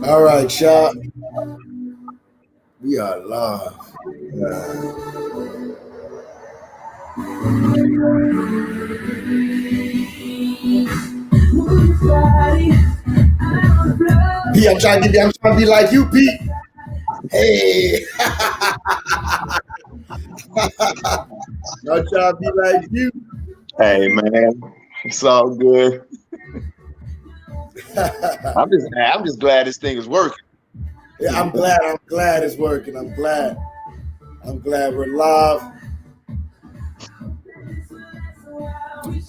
All right, y'all. We are live. Pete, I'm trying to be like you, Pete. Hey, I'm trying to be like you. Hey man, it's all good. I'm just glad this thing is working. Yeah, I'm glad it's working. I'm glad we're live.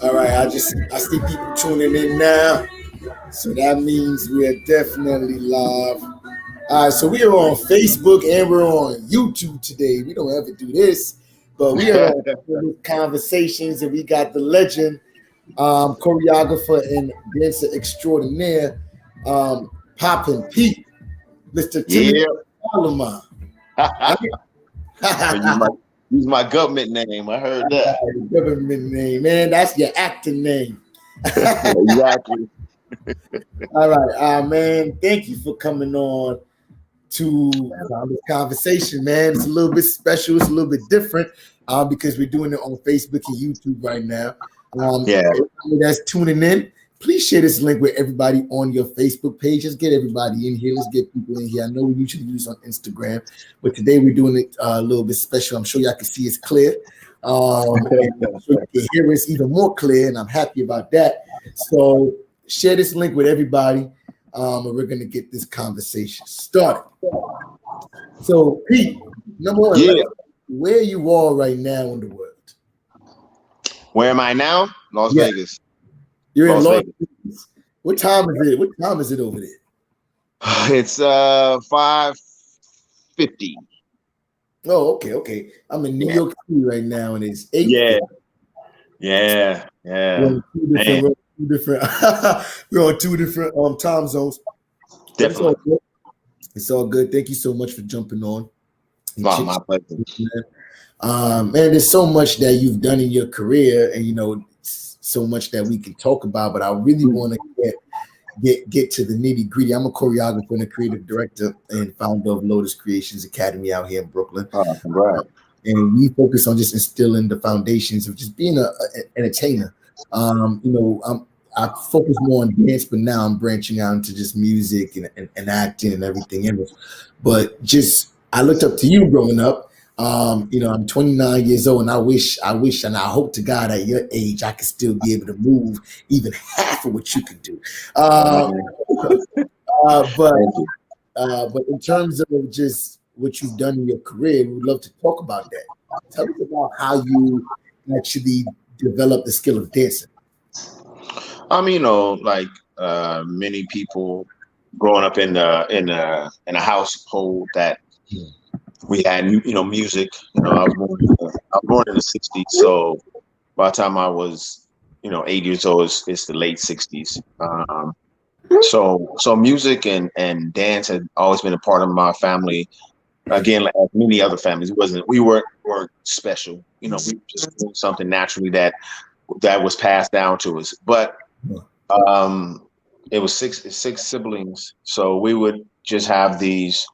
All right, I see people tuning in now, so that means we are definitely live. All right, so we are on Facebook and we're on YouTube today. We don't ever do this, but we are on conversations, and we got the legend, choreographer and dancer extraordinaire, Popin Pete, Mr. Timothy Yeah, Solomon. use my government name. I heard that. Government name, man. That's your acting name. Exactly. All right, man. Thank you for coming on to this conversation, man. It's a little bit special. It's a little bit different because we're doing it on Facebook and YouTube right now. Yeah. Everybody that's tuning in, please share this link with everybody on your Facebook page. Let's get everybody in here. Let's get people in here. I know we usually use on Instagram, but today we're doing it a little bit special. I'm sure y'all can see it's clear. And I'm sure you can hear it's even more clear, and I'm happy about that. So share this link with everybody. And we're going to get this conversation started. So, Pete, number one, Yeah. where you are right now in the world? Where am I now? Las Vegas. You're in Las Las Vegas. What time is it? What time is it over there? It's 5:50. Oh, okay. I'm in New York City right now, and it's 8. Yeah. We're on two different we're on two different time zones. Definitely. It's all good. Thank you so much for jumping on. My pleasure. Man, there's so much that you've done in your career, and so much that we can talk about. But I really want to get to the nitty gritty. I'm a choreographer and a creative director and founder of Lotus Creations Academy out here in Brooklyn. Right. And we focus on just instilling the foundations of just being an entertainer. I focus more on dance, but now I'm branching out into just music and acting and everything else. But I looked up to you growing up. I'm 29 years old, and I wish, and I hope to God at your age I could still be able to move even half of what you could do. But in terms of just what you've done in your career, we would love to talk about that. Tell us about how you actually developed the skill of dancing. Like many people growing up in a household that we had, music. I was born in the '60s, so by the time I was, 8 years old, it's the late '60s. So music and dance had always been a part of my family. Again, like many other families, we weren't special. We were just doing something naturally that was passed down to us. But it was six siblings, so we would just have these,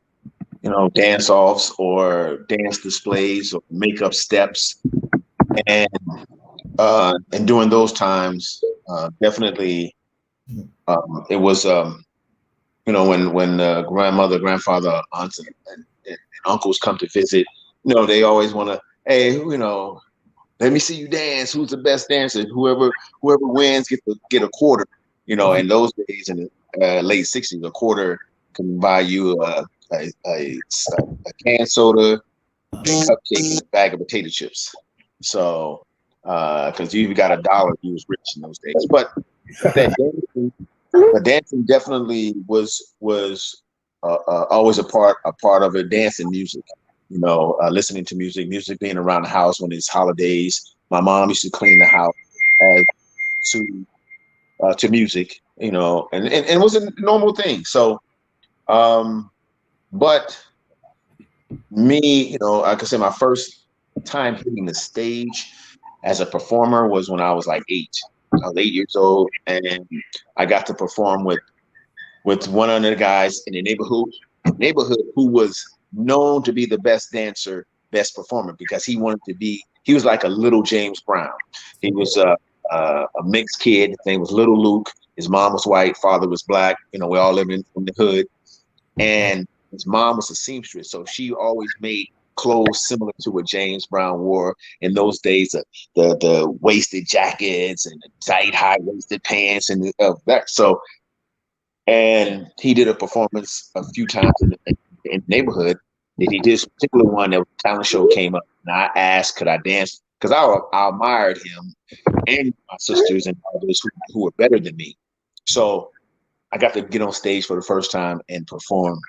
dance offs or dance displays or makeup steps, and during those times, definitely, it was when grandmother, grandfather, aunts, and uncles come to visit, they always want to, hey, let me see you dance. Who's the best dancer? Whoever wins get a quarter. In those days, in the late '60s, a quarter can buy you a canned soda, a cupcake, and a bag of potato chips. So, because you even got $1, you was rich in those days. But dancing definitely was always a part of it. Dancing, music. Listening to music being around the house when it's holidays. My mom used to clean the house to music, and it was a normal thing. So, but me, like I said, my first time hitting the stage as a performer was when I was like 8. I was 8 years old, and I got to perform with with one of the guys in the neighborhood who was known to be the best dancer, best performer, because he was like a little James Brown. He was a mixed kid. His name was Little Luke. His mom was white, father was black. You know, we all living in the hood. And his mom was a seamstress, so she always made clothes similar to what James Brown wore in those days, the waisted jackets and the tight high-waisted pants and that. So, and he did a performance a few times in the neighborhood. And he did this particular one that was a talent show came up, and I asked, could I dance? Because I admired him and my sisters and others who were better than me. So I got to get on stage for the first time and perform,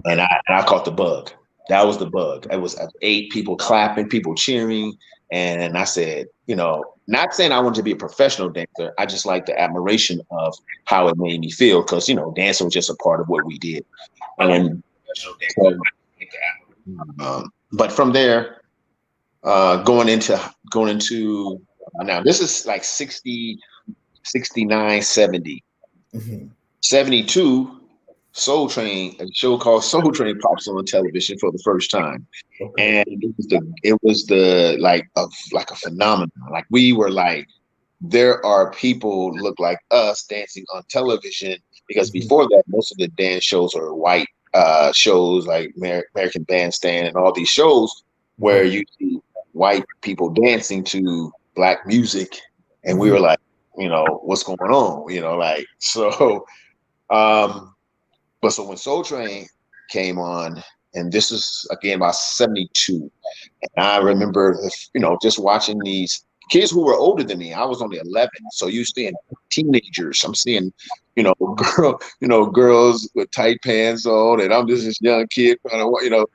and I caught the bug. That was the bug. It was 8 people clapping, people cheering, and I said, you know, not saying I wanted to be a professional dancer. I just like the admiration of how it made me feel, because, you know, dancing was just a part of what we did. And so, but from there, going into now this is like 60, 69, 70. 72, Soul Train, a show called Soul Train pops on television for the first time. Okay. And it was like a phenomenon. Like, we were like, there are people look like us dancing on television, because before that, most of the dance shows are white shows like American Bandstand and all these shows where you see white people dancing to black music. And we were like, you know, what's going on? You know, like, so but so when Soul Train came on, and this is again about 72, and I remember, you know, just watching these kids who were older than me. I was only 11, so you're seeing teenagers. I'm seeing, you know, girls with tight pants on, and I'm just this young kid trying to, you know,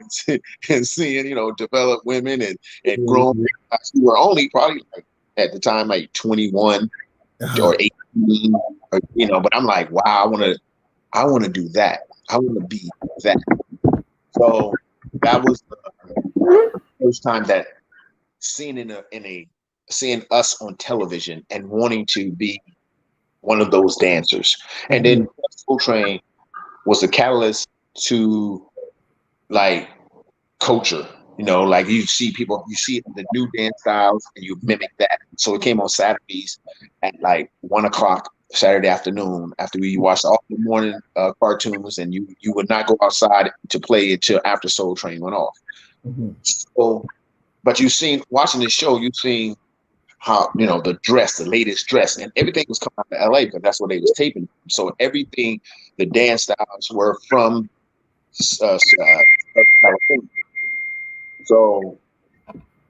and seeing, you know, developed women and grown guys who were only probably like, at the time, like 21 or 18, or, you know. But I'm like, wow, I want to do that. I want to be that. So that was the first time that seeing seeing us on television and wanting to be one of those dancers. And then Soul Train was a catalyst to like culture. You know, like you see the new dance styles and you mimic that. So it came on Saturdays at like 1:00 Saturday afternoon after we watched all the morning cartoons, and you would not go outside to play until after Soul Train went off. So, but watching the show, you've seen how, you know, the latest dress, and everything was coming out of LA because that's where they was taping. So everything, the dance styles were from California. So,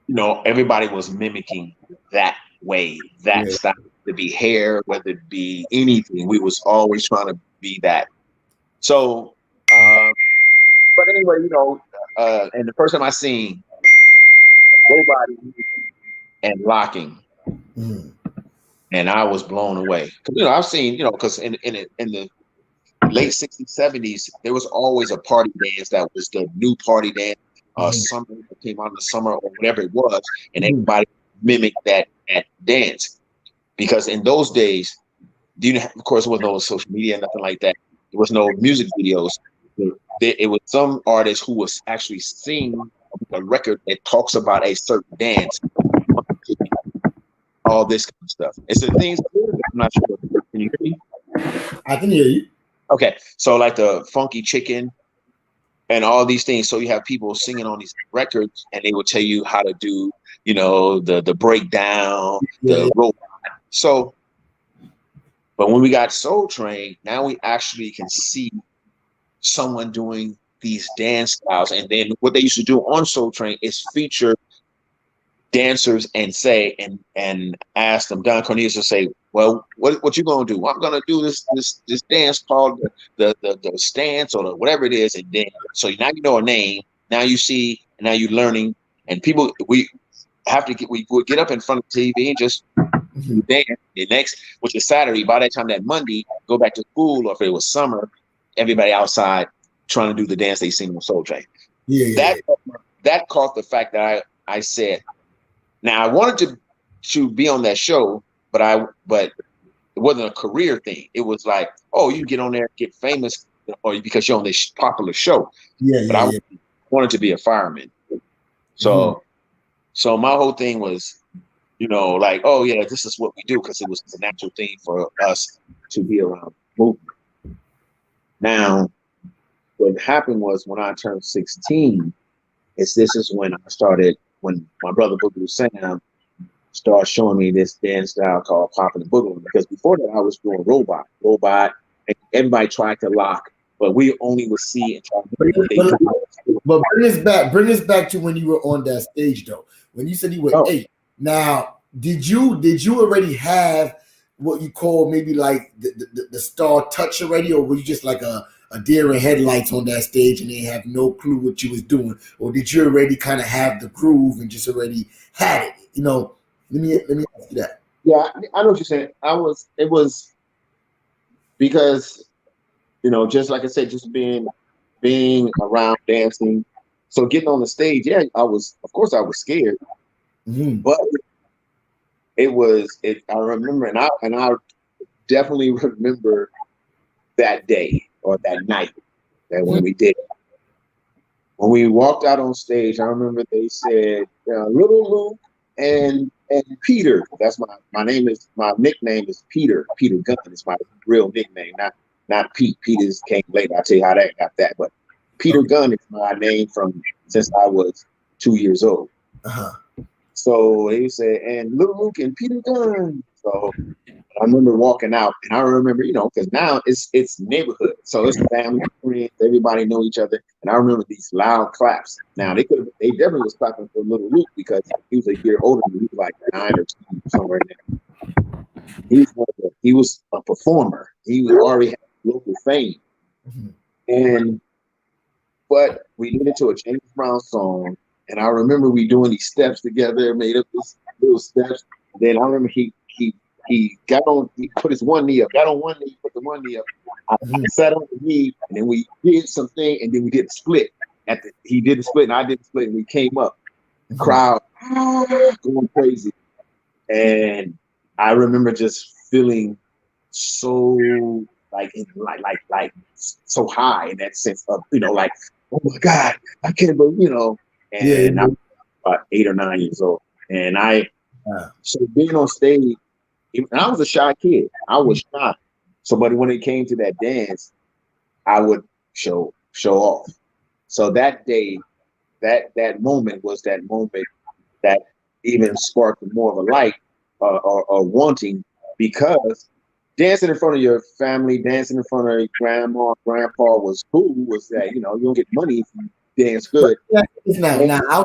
you know, everybody was mimicking that way, that style. To be hair, whether it be anything, we was always trying to be that. So, but anyway, you know, and the first time I seen Nobody and Locking, and I was blown away. You know, I've seen, you know, because in the late 60s, 70s, there was always a party dance that was the new party dance. Summer that came out in the summer or whatever it was, and everybody mimicked that dance. Because in those days, of course, there was no social media, nothing like that. There was no music videos. It was some artist who was actually singing a record that talks about a certain dance, all this kind of stuff. It's the things. I'm not sure. Can you hear me? I can hear you. Okay, so like the Funky Chicken and all these things. So you have people singing on these records, and they will tell you how to do, you know, the breakdown, the robot. So, but when we got Soul Train, now we actually can see someone doing these dance styles. And then what they used to do on Soul Train is feature dancers and ask them. Don Cornelius will say, well, what you gonna do? I'm gonna do this dance called the stance or whatever it is. And then, so now you know a name, now you see, and now you're learning. And people, we would get up in front of TV and just dance. The next, which is Saturday, by that time that Monday, go back to school, or if it was summer, everybody outside trying to do the dance they seen on Soul Train. That caused the fact that I said, now I wanted to be on that show, but it wasn't a career thing. It was like, oh, you get on there, get famous, or because you're on this popular show. Yeah, But yeah, I yeah. wanted to be a fireman. So, so my whole thing was, you know, like, oh yeah, this is what we do, because it was a natural thing for us to be around movement. Now, what happened was when I turned 16, this is when I started, when my brother Boogaloo Sam started showing me this dance style called Popin Boogaloo. Because before that, I was doing robot, and everybody tried to lock, but we only would see and try to do what they do. But bring us back to when you were on that stage though. When you said you were 8. Now, did you already have what you call maybe like the star touch already, or were you just like a deer in headlights on that stage and they have no clue what you was doing, or did you already kind of have the groove and just already had it? You know, let me ask you that. Yeah, I know what you're saying. It was because, you know, just like I said, just being around dancing. So getting on the stage, yeah, of course I was scared, but I remember, and I definitely remember that day or that night that when we did. When we walked out on stage, I remember they said, Little Luke and Peter. That's my nickname is Peter. Peter Gunn is my real nickname, not Pete. Peter's came later. I'll tell you how that got that. But Peter Gunn is my name since I was 2 years old. So they said, and Little Luke and Peter Gunn. So I remember walking out, and I remember, you know, because now it's neighborhood, so it's family, friends, everybody know each other, and I remember these loud claps. Now they definitely was clapping for Little Luke because he was a year older than me, he was like 9 or 10, somewhere in there. He was a performer. He already had local fame, but we did it to a James Brown song, and I remember we doing these steps together, made up these little steps. And then I remember he put his one knee up, got on one knee, put the one knee up. I sat on the knee, and then we did something, and then we did a split. He did a split, and I did a split, and we came up. The crowd going crazy. And I remember just feeling so like so high in that sense of, you know, like, oh my God, I can't believe, you know. And I was about 8 or 9 years old. And so being on stage, and I was a shy kid. I was shy. So, but when it came to that dance, I would show off. So that day, that moment was that moment that even sparked more of a light or wanting, because dancing in front of your family, dancing in front of your grandma, grandpa was cool. Was that, you know, you don't get money if you dance good. Now,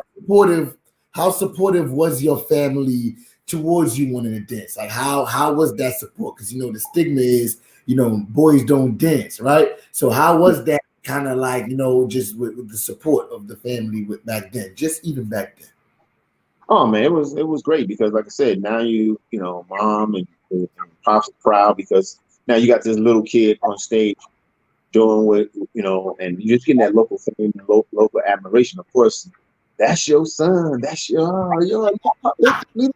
how supportive was your family towards you wanting to dance? Like how was that support? Because, you know, the stigma is, you know, boys don't dance, right? So how was that kind of like, you know, just with the support of the family back then, just even back then? Oh man, it was great, because like I said, now you know, mom and pops are proud, because now you got this little kid on stage doing what, you know, and you're just getting that local fame and local admiration. Of course, that's your son. That's your little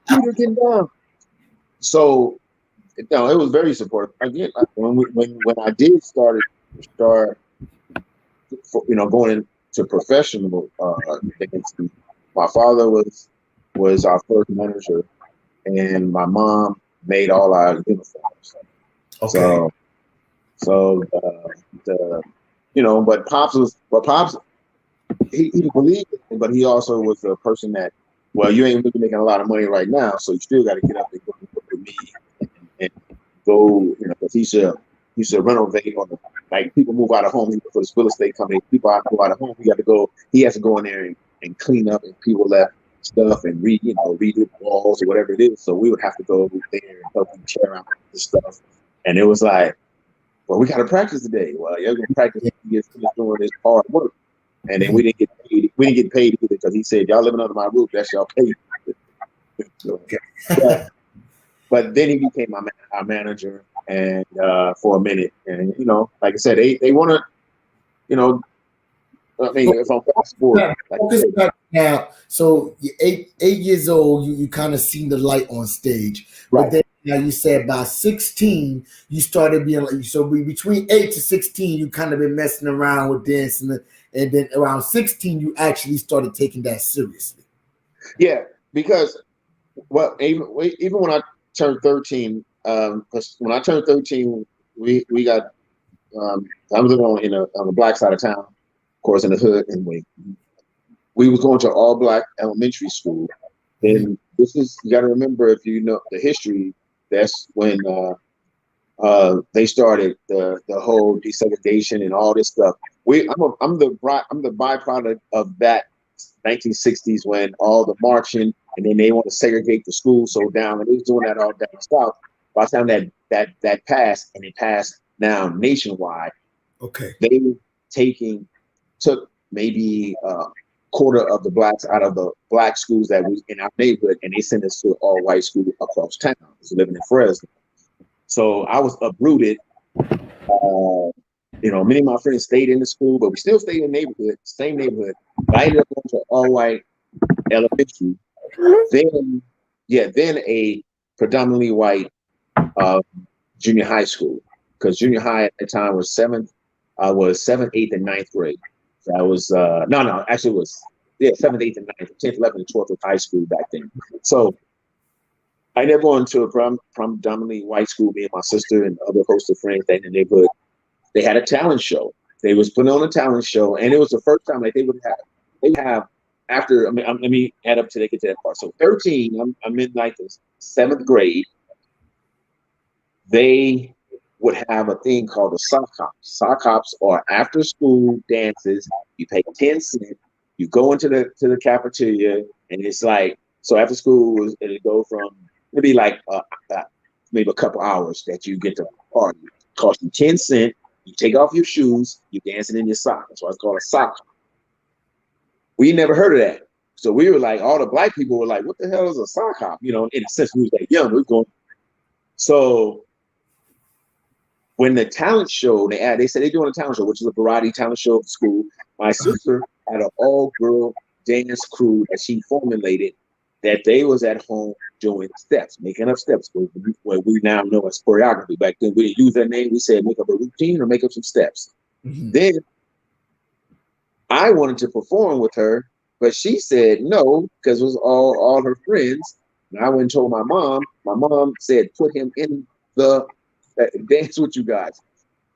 Peter getting down. So, you know, it was very supportive. Again, when I did start, you know, going into professional dancing, my father was our first manager, and my mom made all our uniforms. Okay. So you know, but Pops he believed it, but he also was a person that, well, you ain't really making a lot of money right now, so you still got to get up and go with me and go, you know, because he should renovate on like people move out of home for this real estate company. People move out of home, he has to go in there and clean up, and people left stuff and redo the walls or whatever it is. So we would have to go there and help him tear out the stuff. And it was like, well, we got to practice today. Well, you're going to practice doing this hard work. And then we didn't get paid. We didn't get paid either, because he said, y'all living under my roof, that's y'all pay. But then he became our manager, and for a minute. And, you know, like I said, they want to, you know, I mean, if I'm fast forward, now, so you're eight years old, you kind of seen the light on stage, right? But then Now you said by 16 you started being like, so between 8 to 16 you kind of been messing around with dancing, and then around 16 you actually started taking that seriously. Yeah, because well, even when I turned 13, because when I turned 13, we got I was living on the black side of town, of course, in the hood, and we was going to all black elementary school. And this is, you got to remember, if you know the history, that's when they started the whole desegregation and all this stuff. I'm the byproduct of that 1960s, when all the marching, and then they want to segregate the schools so down, and they was doing that all down south. By the time that passed, and it passed now nationwide, Okay. they took maybe a quarter of the blacks out of the black schools that was in our neighborhood, and they sent us to an all white school across town. I was living in Fresno. So I was uprooted. Many of my friends stayed in the school, but we still stayed in the neighborhood, same neighborhood. But I ended up going to all white elementary. Then a predominantly white junior high school, because junior high at the time was seventh, 8th, and 9th grade. So I was actually it was 7th, 8th, and 9th, 10th, 11th, and 12th was high school back then. So I never went to a predominantly white school. Me and my sister and other host of friends in the neighborhood, they had a talent show. They was putting on a talent show, and it was the first time that they would have after. Let me add up till they get to that part. So 13, I'm in like the 7th grade. They would have a thing called the sock hops. Sock hops are after school dances. You pay 10 cents. You go into the cafeteria, and it's like, so after school it'll go from, it'll be like maybe a couple hours that you get to party. It costs you 10 cents. You take off your shoes. You dancing in your socks. That's why it's called a sock hop. We never heard of that. So we were like, all the black people were like, what the hell is a sock hop? In a sense, we was like young. We were going. So when the talent show, they said they're doing a talent show, which is a variety talent show at school. My sister had an all-girl dance crew that she formulated, that they was at home doing steps, making up steps, what we now know as choreography. Back then, we didn't use that name. We said make up a routine or make up some steps. Mm-hmm. Then I wanted to perform with her, but she said no, because it was all her friends. And I went and told my mom. My mom said, put him in the dance with you guys.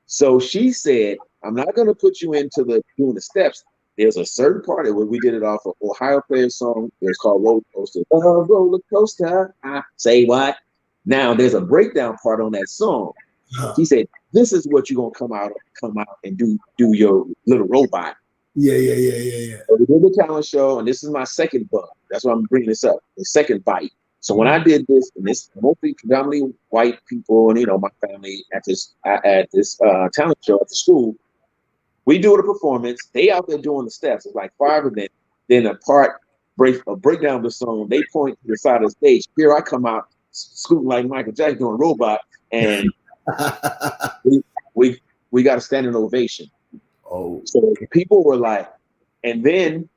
So she said, I'm not going to put you into doing the steps. There's a certain part where we did it off of Ohio Player's song. It was called Roller Coaster. Oh, roller coaster. I say what? Now there's a breakdown part on that song. She said, this is what you're going to come out and do your little robot. Yeah. So we did the talent show, and this is my second bump. That's why I'm bringing this up. The second bite. So when I did this, and this mostly predominantly white people, and my family at this talent show at the school, we do the performance. They out there doing the steps. It's like 5 of them. Then a breakdown of the song. They point to the side of the stage. Here I come out scooting like Michael Jackson doing a robot, and we got a standing ovation. Oh, so people were like, and then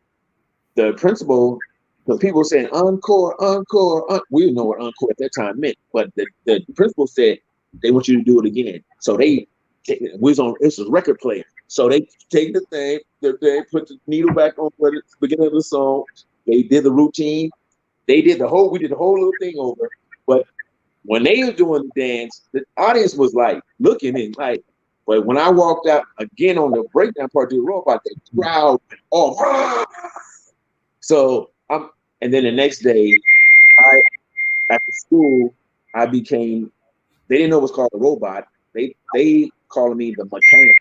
the principal. The people saying encore. We didn't know what encore at that time meant, but the principal said they want you to do it again. So we was on. This was record player. So they take the thing. They put the needle back on for the beginning of the song. They did the routine. We did the whole little thing over. But when they were doing the dance, the audience was like looking and like. But when I walked out again on the breakdown part to the robot, the crowd went off. So and then the next day, after school, I became. They didn't know it was called a robot. They called me the mechanical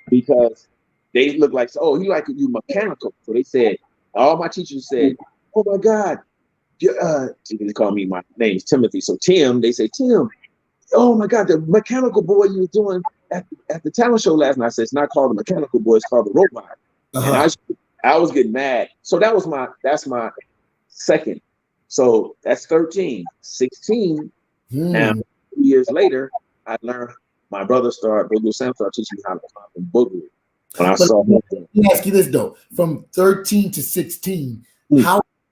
because they looked like, oh, you mechanical. So they said, all my teachers said, oh my God, they call me, my name's Timothy. So Tim, they say, Tim, oh my God, the mechanical boy you were doing at the talent show last night. I said, it's not called the mechanical boy, it's called the robot. And I was getting mad. So that's my second. So that's 13. 16. Now 2 years later, I learned my brother Boogaloo Sam started teaching me how to pop and boogaloo. When I saw him. Let me ask you this though: from 13 to 16,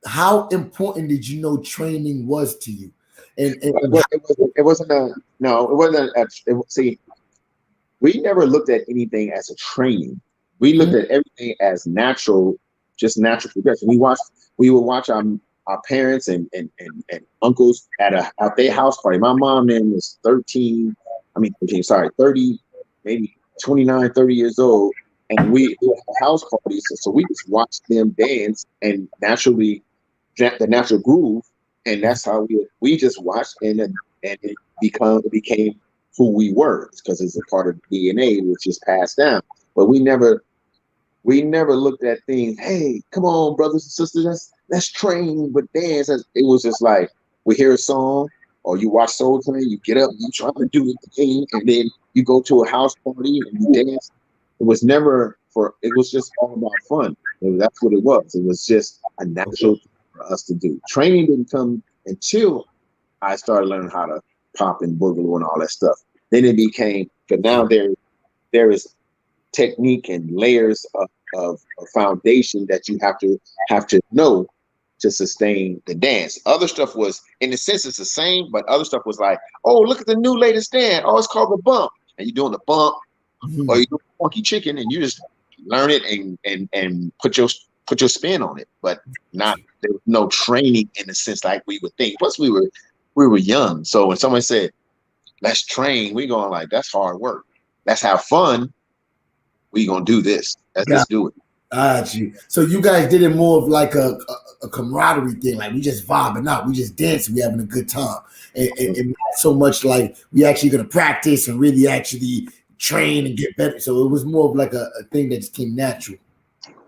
how important did you know training was to you? And It wasn't a no. It wasn't. See, we never looked at anything as a training. We looked at everything as natural, just natural progression. We would watch our parents and uncles at their house party. My mom then was 13. I mean, 13, sorry, 30, maybe 29, 30 years old. And we would have house parties. So we just watched them dance and naturally the natural groove. And that's how we just watched and it became who we were, because it's a part of the DNA which is passed down. But we never looked at things. Hey, come on, brothers and sisters, let's train with dance. It was just like we hear a song, or you watch Soul Train, you get up, you try to do the thing, and then you go to a house party and you dance. It was never it was just all about fun. That's what it was. It was just a natural thing for us to do. Training didn't come until I started learning how to pop and boogaloo and all that stuff. Then it became, but now there is technique and layers of foundation that you have to know to sustain the dance. Other stuff was, in a sense, it's the same, but other stuff was like, oh, look at the new latest dance. Oh, it's called the bump. And you're doing the bump, or you're doing funky chicken, and you just learn it and put your spin on it. But there was no training in the sense like we would think. Plus, we were young. So when someone said, let's train, we going like, that's hard work. Let's have fun. We gonna do this. Let's do it. Got you. So you guys did it more of like a camaraderie thing, like we just vibing out, we just dancing, we having a good time, and not so much like we actually gonna practice and really actually train and get better. So it was more of like a thing that just came natural.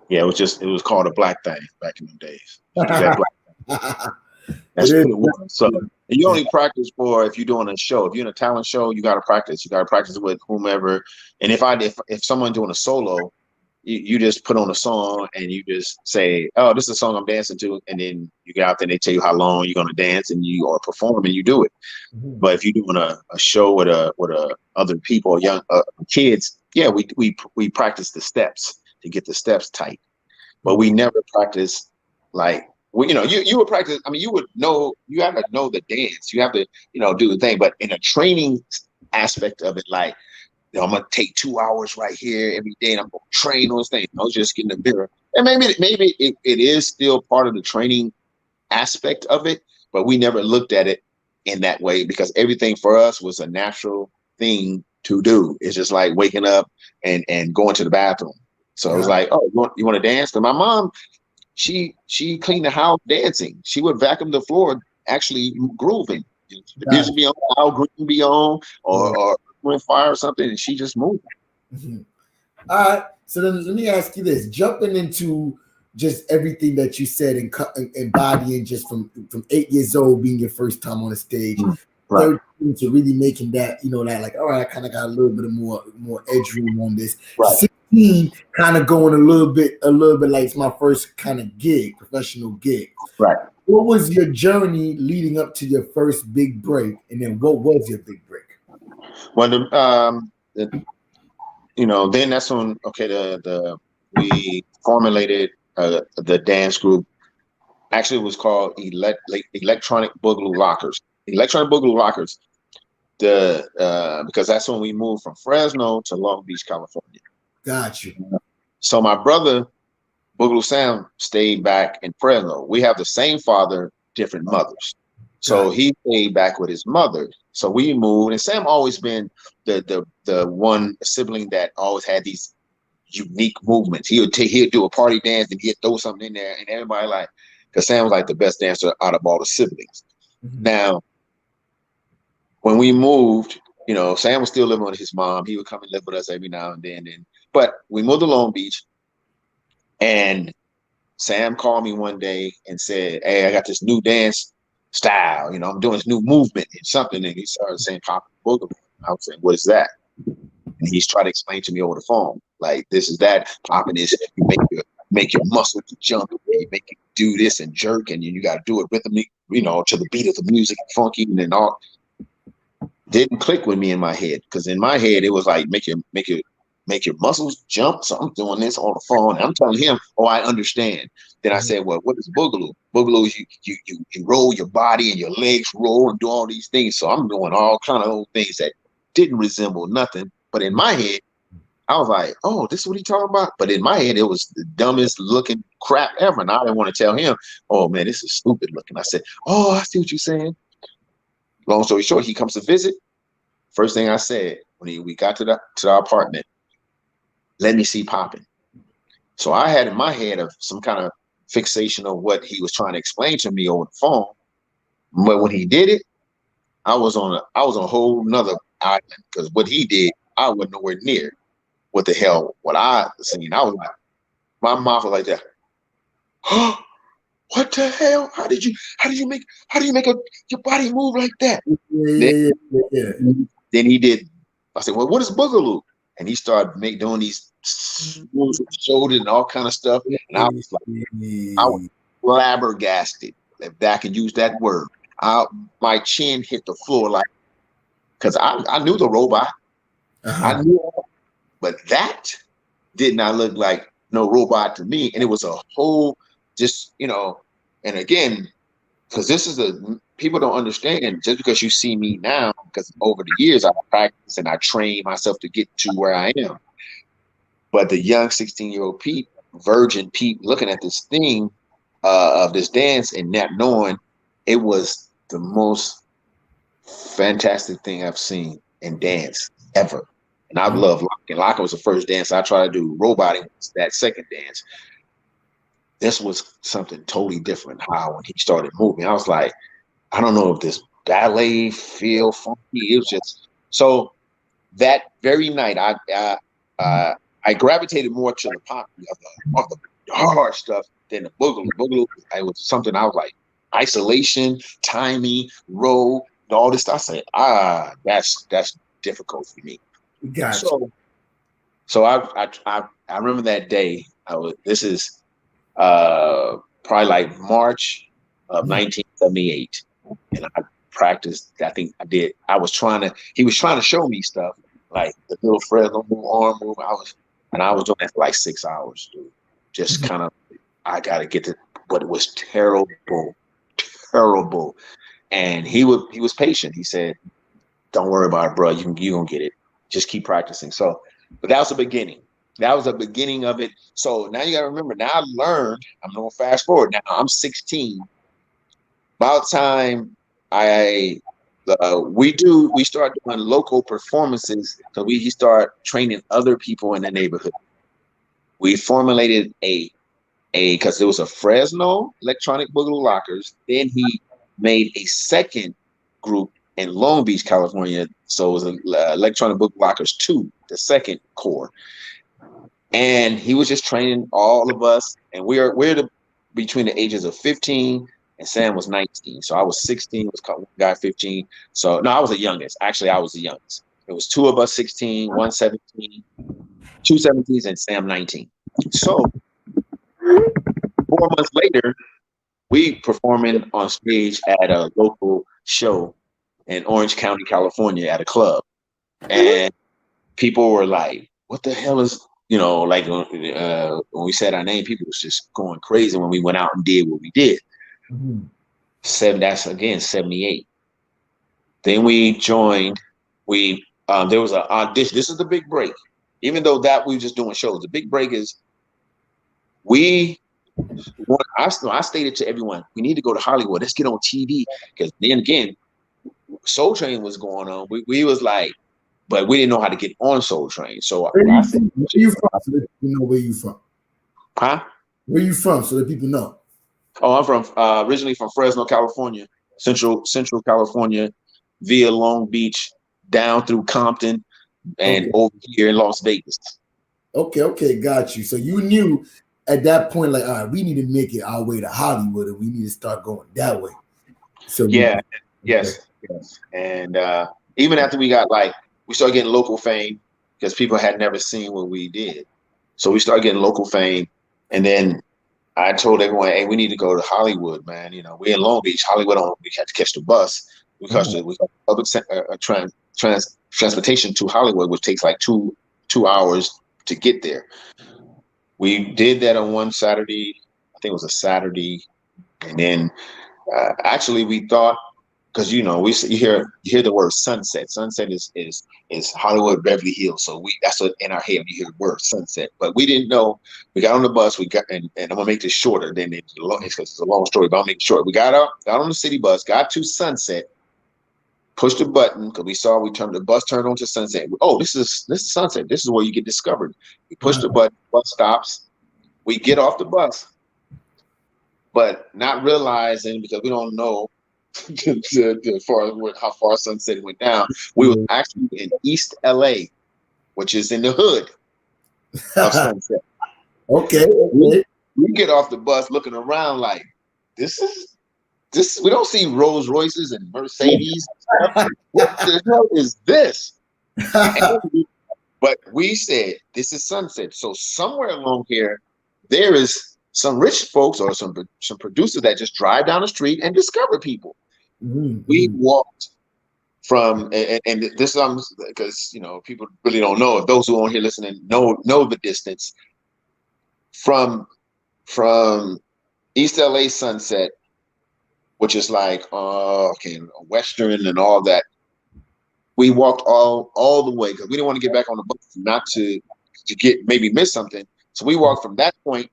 Yeah, it was called a black thing back in the days. That's what it was. So you only practice if you're doing a show. If you're in a talent show, you got to practice. You got to practice with whomever. And if someone doing a solo, you just put on a song and you just say, "Oh, this is a song I'm dancing to," and then you get out there and they tell you how long you're going to dance and you are perform and you do it. Mm-hmm. But if you're doing a show with other people, young kids, yeah, we practice the steps to get the steps tight, but we never practice like. Well, you would practice. I mean, you have to know the dance. You have to, do the thing. But in a training aspect of it, like, I'm gonna take 2 hours right here every day, and I'm gonna train those things. I was just getting the mirror, and maybe it is still part of the training aspect of it, but we never looked at it in that way because everything for us was a natural thing to do. It's just like waking up and going to the bathroom. So it was like, oh, you want to dance? But my mom. She cleaned the house dancing. She would vacuum the floor, actually grooving. The music be on, Al Green be on, or Fire or something, and she just moved. Mm-hmm. All right. So then let me ask you this: jumping into just everything that you said and embodying just from 8 years old being your first time on the stage, right? To really making that, that like, all right, I kind of got a little bit of more edge room on this. Right. Kind of going a little bit like it's my first kind of professional gig. Right. What was your journey leading up to your first big break, and then what was your big break? Well, then that's when we formulated the dance group. Actually, it was called Electronic Boogaloo Lockers. Electronic Boogaloo Lockers. Because that's when we moved from Fresno to Long Beach, California. Got you. So my brother, Boogaloo Sam, stayed back in Fresno. We have the same father, different mothers. So he stayed back with his mother. So we moved, and Sam always been the one sibling that always had these unique movements. He'd do a party dance and he'd throw something in there, and everybody because Sam was like the best dancer out of all the siblings. Mm-hmm. Now, when we moved, Sam was still living with his mom. He would come and live with us every now and then. But we moved to Long Beach, and Sam called me one day and said, "Hey, I got this new dance style. I'm doing this new movement and something." And he started saying Popin Boogaloo. I was saying, "What is that?" And he's trying to explain to me over the phone, like, this is that. Popping is you make your muscle to jump, and you make it do this and jerk, and you got to do it rhythmically, to the beat of the music, funky, and then all. Didn't click with me in my head, because in my head it was like make your make your muscles jump. So I'm doing this on the phone. And I'm telling him, oh, I understand. Then I said, well, what is boogaloo? Boogaloo is you roll your body and your legs roll and do all these things. So I'm doing all kind of old things that didn't resemble nothing. But in my head, I was like, oh, this is what he talking about? But in my head, it was the dumbest looking crap ever. And I didn't want to tell him, oh, man, this is stupid looking. I said, oh, I see what you're saying. Long story short, he comes to visit. First thing I said when we got to our apartment, let me see Popin. So I had in my head of some kind of fixation of what he was trying to explain to me over the phone. But when he did it, I was on a whole nother island, because what he did, I wasn't nowhere near what the hell what I seen. I was like, my mouth was like that. Oh, what the hell? How do you make your body move like that? Yeah. Then he did. I said, well, what is boogaloo? And he started doing these moves with the shoulder and all kind of stuff. And I was like, I was flabbergasted, if I could use that word. My chin hit the floor, like, because I knew the robot. I knew, but that did not look like no robot to me. And it was a whole, just, and again, because this is people don't understand, just because you see me now, because over the years I practiced and I trained myself to get to where I am. But the young 16-year-old Pete, virgin Pete, looking at this thing of this dance and not knowing, it was the most fantastic thing I've seen in dance ever. And I love locking. Locking was the first dance I tried to do. Roboting was that second dance. This was something totally different. How when he started moving, I was like, I don't know if this ballet feel funky. It was just so. That very night, I gravitated more to the pop of the hard stuff than the boogaloo. Boogaloo, it was something I was like, isolation, timing, roll, all this stuff. I said, that's difficult for me. Gotcha. So I remember that day. This is probably like March of 1978, and I practiced. I think I was trying to. He was trying to show me stuff like the little Fresno move, arm move. I was doing that for like 6 hours, dude. Just kind of. I got to get to, but it was terrible. And he was patient. He said, "Don't worry about it, bro. You gonna get it. Just keep practicing." So, but that was the beginning. That was the beginning of it. So now you got to remember. Now I learned. I'm going to fast forward. Now I'm 16. About time we start doing local performances. So he start training other people in the neighborhood. We formulated because there was a Fresno electronic boogaloo lockers. Then he made a second group in Long Beach, California. So it was electronic boogaloo lockers 2, the second core. And he was just training all of us, and we're between the ages of 15 and Sam was 19. So I was 16, was one guy 15. So no, I was the youngest. Actually, I was the youngest. It was 2 of us 16, 1 17, 2 17s, and Sam 19. So 4 months later, we performing on stage at a local show in Orange County, California, at a club, and people were like, "What the hell is?" Like when we said our name, people was just going crazy when we went out and did what we did. That's again 78. Then we joined. There was an audition. This is the big break. Even though that we were just doing shows, the big break is I stated to everyone, we need to go to Hollywood. Let's get on TV, because then again, Soul Train was going on. We was like, but we didn't know how to get on Soul Train. So where you from? So that people know where you from. Huh? Where you from, so that people know. Oh, I'm from originally from Fresno, California, Central California, via Long Beach, down through Compton, and over here in Las Vegas. Okay, got you. So you knew at that point, like, all right, we need to make it our way to Hollywood, and we need to start going that way. So yes. And even after we started getting local fame, because people had never seen what we did. So we started getting local fame, and then I told everyone, "Hey, we need to go to Hollywood, man. We're in Long Beach. Hollywood, we had to catch the bus because we got public transportation to Hollywood, which takes like 2 2 hours to get there. We did that on one Saturday. I think it was a Saturday, and then actually we thought, because you hear the word sunset. Sunset is Hollywood, Beverly Hills. So that's what in our head we hear the word sunset. But we didn't know. We got on the bus. And I'm gonna make this shorter than because it's a long story. But I'll make it short. We got on the city bus, got to Sunset, pushed the button because the bus turned onto Sunset. Oh, this is Sunset. This is where you get discovered. We push the button, bus stops. We get off the bus, but not realizing, because we don't know how far Sunset went down. We were actually in East LA, which is in the hood of Sunset. Okay. We get off the bus looking around like, this we don't see Rolls Royces and Mercedes. What the hell is this? But we said, this is Sunset. So somewhere along here, there is some rich folks or some producers that just drive down the street and discover people. Mm-hmm. We walked from, and this is because people really don't know. If those who aren't here listening know the distance from East LA Sunset, which is like Western and all that. We walked all the way because we didn't want to get back on the bus, not to maybe miss something. So we walked from that point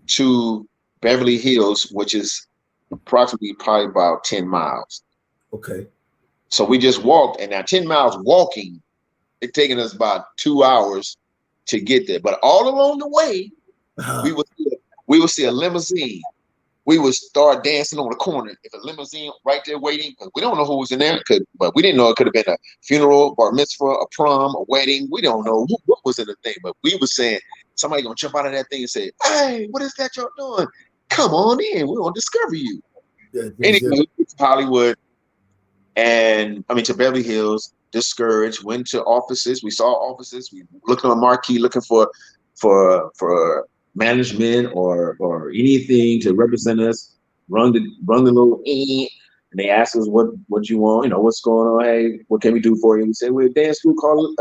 to Beverly Hills, which is approximately probably about 10 miles. Okay. So we just walked, and now 10 miles walking, it's taking us about 2 hours to get there. But all along the way, we would see a limousine. We would start dancing on the corner. If a limousine right there waiting, because we don't know who was in there, but we didn't know it could have been a funeral, bar mitzvah, a prom, a wedding. We don't know what was in the thing, but we were saying somebody gonna jump out of that thing and say, "Hey, what is that y'all doing? Come on in. We're gonna discover you." Anyway, to Hollywood, and to Beverly Hills. Discouraged. Went to offices. We saw offices. We looked on a marquee looking for management or anything to represent us. Run the little and they asked us what you want, what's going on, hey, what can we do for you? We said we're a dance group called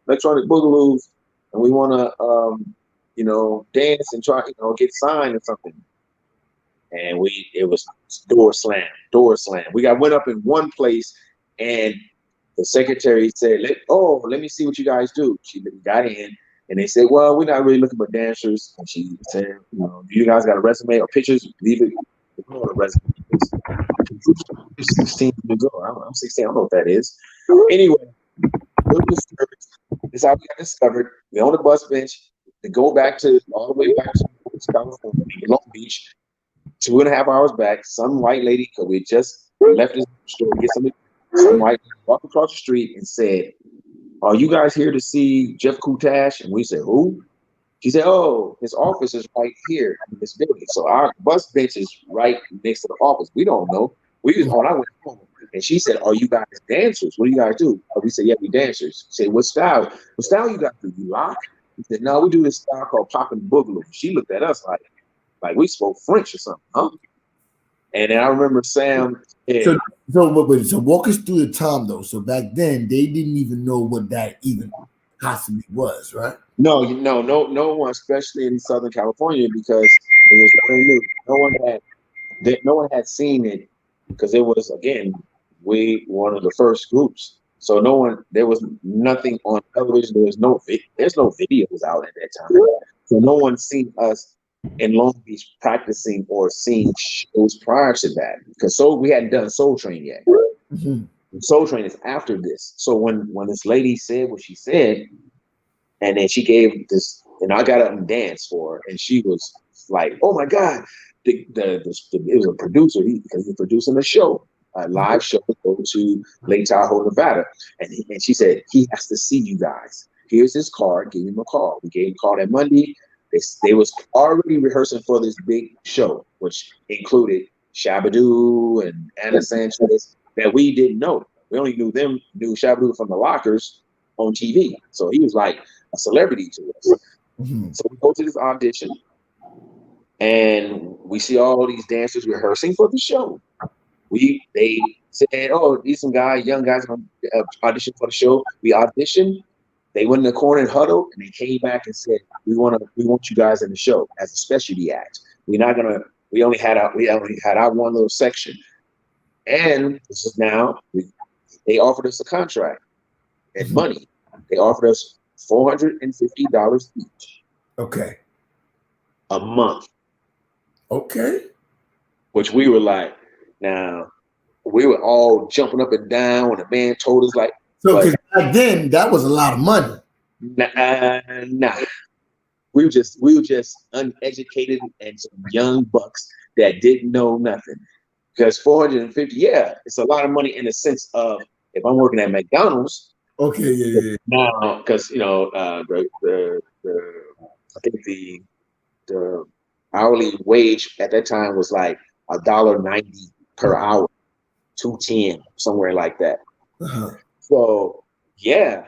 Electronic Boogaloos, and we want to dance and try get signed or something. And it was door slam. We went up in one place, and the secretary said, let me see what you guys do. She got in. And they said, well, we're not really looking for dancers. And she said, do you guys got a resume or pictures? Leave it. Ignore the resume. 16 years old. I'm 16. I don't know what that is. Anyway, this is how we got discovered. We on the bus bench to go all the way back to California, Long Beach, 2.5 hours back. Some white lady, because we just left this store to get something. Some white lady walked across the street and said, are you guys here to see Jeff Kutash? And we said, who? She said, oh, his office is right here in this building. So our bus bench is right next to the office. We don't know. I went home. And she said, are you guys dancers? What do you guys do? We said, yeah, we dancers. She said, what style? What style you guys do? You lock? We said, no, we do this style called Popin Boogaloo. She looked at us like we spoke French or something, huh? And then I remember Sam. So walk us through the time though. So back then they didn't even know what that even possibly was, right? No one, especially in Southern California, because it was brand new. No one had seen it because it was, again, one of the first groups. So there was nothing on television. There's no videos out at that time. So no one seen us in Long Beach practicing or seeing shows prior to that, because we hadn't done Soul Train yet. Mm-hmm. Soul Train is after this. So when this lady said what she said, and then she gave this, and I got up and danced for her, and she was like, "Oh my God!" It was a producer because he's producing a show, a live show, go to Lake Tahoe, Nevada, and she said he has to see you guys. Here's his card. Give him a call. We gave him a call that Monday. They was already rehearsing for this big show, which included Shabba-Doo and Anna Sanchez that we didn't know. We only knew Shabba-Doo from the Lockers on TV. So he was like a celebrity to us. Mm-hmm. So we go to this audition, and we see all these dancers rehearsing for the show. They said, oh, these young guys going to audition for the show. We auditioned. They went in the corner and huddled, and they came back and said, we want you guys in the show as a specialty act. We only had our one little section. And this is now, they offered us a contract and money. They offered us $450 each. Okay. A month. Okay. Which we were like, now, we were all jumping up and down when the man told us, like, so because back then that was a lot of money. Nah. We were just uneducated and some young bucks that didn't know nothing. Because 450, yeah, it's a lot of money in the sense of if I'm working at McDonald's. Okay, yeah. Now, because I think the hourly wage at that time was like $1.90 per hour, $2.10, somewhere like that. So yeah,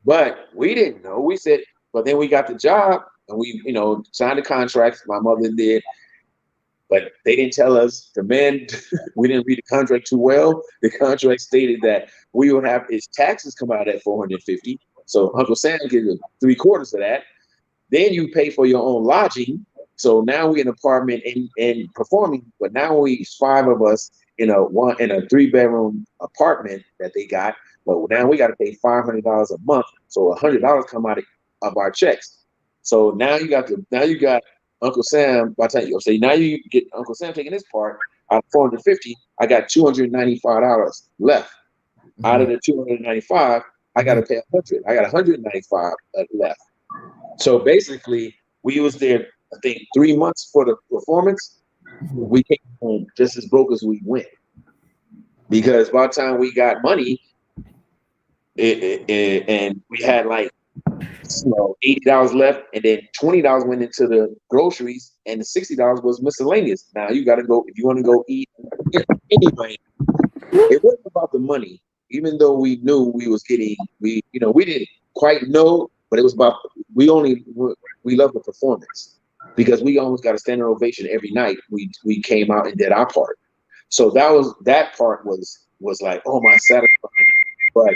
but we didn't know. We said, but then we got the job and we, signed the contracts. My mother did, but they didn't tell us. The men, we didn't read the contract too well. The contract stated that we would have his taxes come out at $450. So Uncle Sam gives 3/4 of that. Then you pay for your own lodging. So now we're in an apartment and performing, but now we 5 of us in a 3-bedroom apartment that they got. But now we got to pay $500 a month. So $100 come out of our checks. So now you got Uncle Sam. By the time now you get Uncle Sam taking his part out of $450. I got $295 left. Out of the $295, I got to pay $100. I got $195 left. So basically, we was there, I think, 3 months for the performance. We came home just as broke as we went. Because by the time we got money, and we had like $80 left, and then $20 went into the groceries, and the $60 was miscellaneous. Now you got to go if you want to go eat. Anyway, it wasn't about the money, even though we knew we was getting. We didn't quite know, but it was about we love the performance because we almost got a standing ovation every night. We came out and did our part, so that part was like, oh my, satisfying, but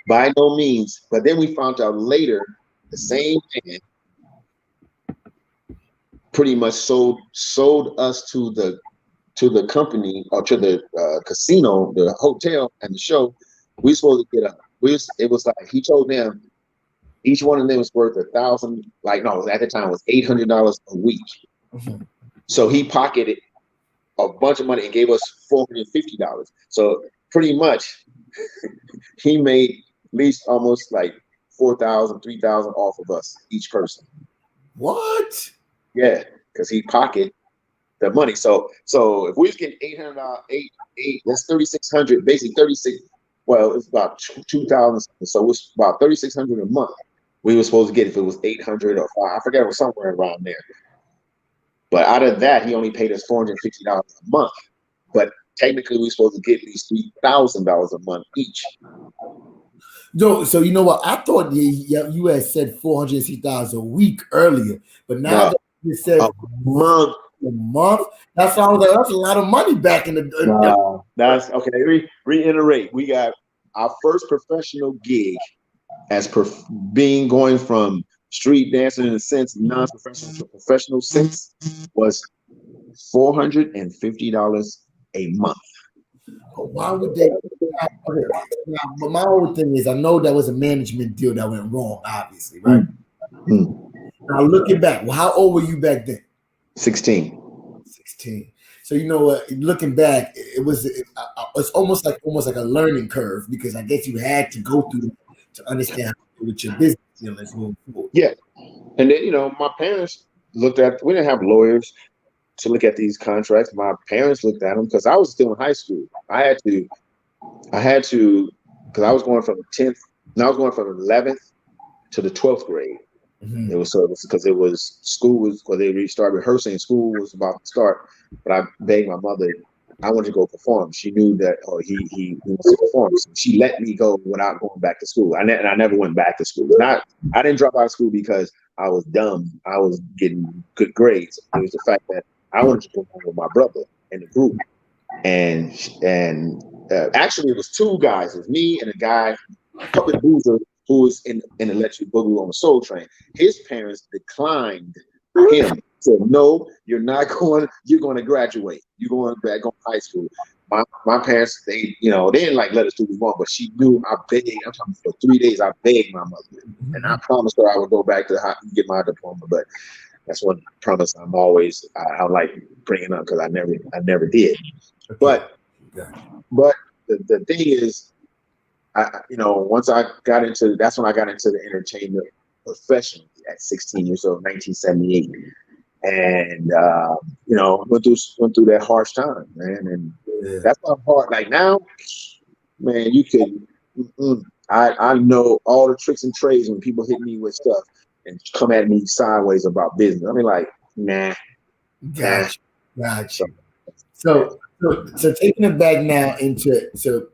by no means. But then we found out later the same man pretty much sold us to the company or to the casino, the hotel, and the show. We supposed to get it was like he told them each one of them was worth $1,000. Like no, at the time it was $800 a week. So he pocketed a bunch of money and gave us $450. So pretty much he made at least almost like $4,000, $3,000 off of us each person. What? Yeah, because he pocketed the money. So if we was getting $800, that's $3,600, basically 36. Well, it's about 2,000. So it's about $3,600 a month. We were supposed to get if it was 800 or 5. I forget, it was somewhere around there. But out of that, he only paid us $450 a month. But technically, we were supposed to get at least $3,000 a month each. No, so you know what? I thought you had said $460 a week earlier, but now that you said a month. That's all. That's a lot of money back in the. That's okay. Reiterate. We got our first professional gig as going from street dancing in a sense, non-professional to professional sense, was $450 a month. Why would they? But my whole thing is, I know that was a management deal that went wrong, obviously, right? Now looking back, well, how old were you back then? 16. So you know what? Looking back, it's almost like a learning curve because I guess you had to go through to understand how to do with your business dealings moving forward. Yeah, and then my parents looked at. We didn't have lawyers to look at these contracts. My parents looked at them because I was still in high school. I had to because I was going from 10th. Now I was going from 11th to the 12th grade. It was because it was school was because they restarted rehearsing. School was about to start, but I begged my mother. I wanted to go perform. She knew that he wants to perform, so she let me go without going back to school. And I never went back to school. I didn't drop out of school because I was dumb. I was getting good grades. It was the fact that I wanted to perform with my brother in the group, and actually it was 2 guys. It was me and a guy, Popin Pete, who was in Electric Boogaloo on the Soul Train. His parents declined him. Said, no, you're not going. You're going to graduate. You're going back on high school. My parents, they didn't like let us do what we want, but she knew I begged. I'm talking for 3 days. I begged my mother, and I promised her I would go back to get my diploma. But that's one promise I like bringing up because I never did. Okay. But the thing is, once I got into, that's when I got into the entertainment professionally at 16 years old, 1978. And went through that harsh time, man, and that's not hard. Like now, man, you can. I know all the tricks and trades when people hit me with stuff and come at me sideways about business. I mean, like, nah. Gotcha. So taking it back now into your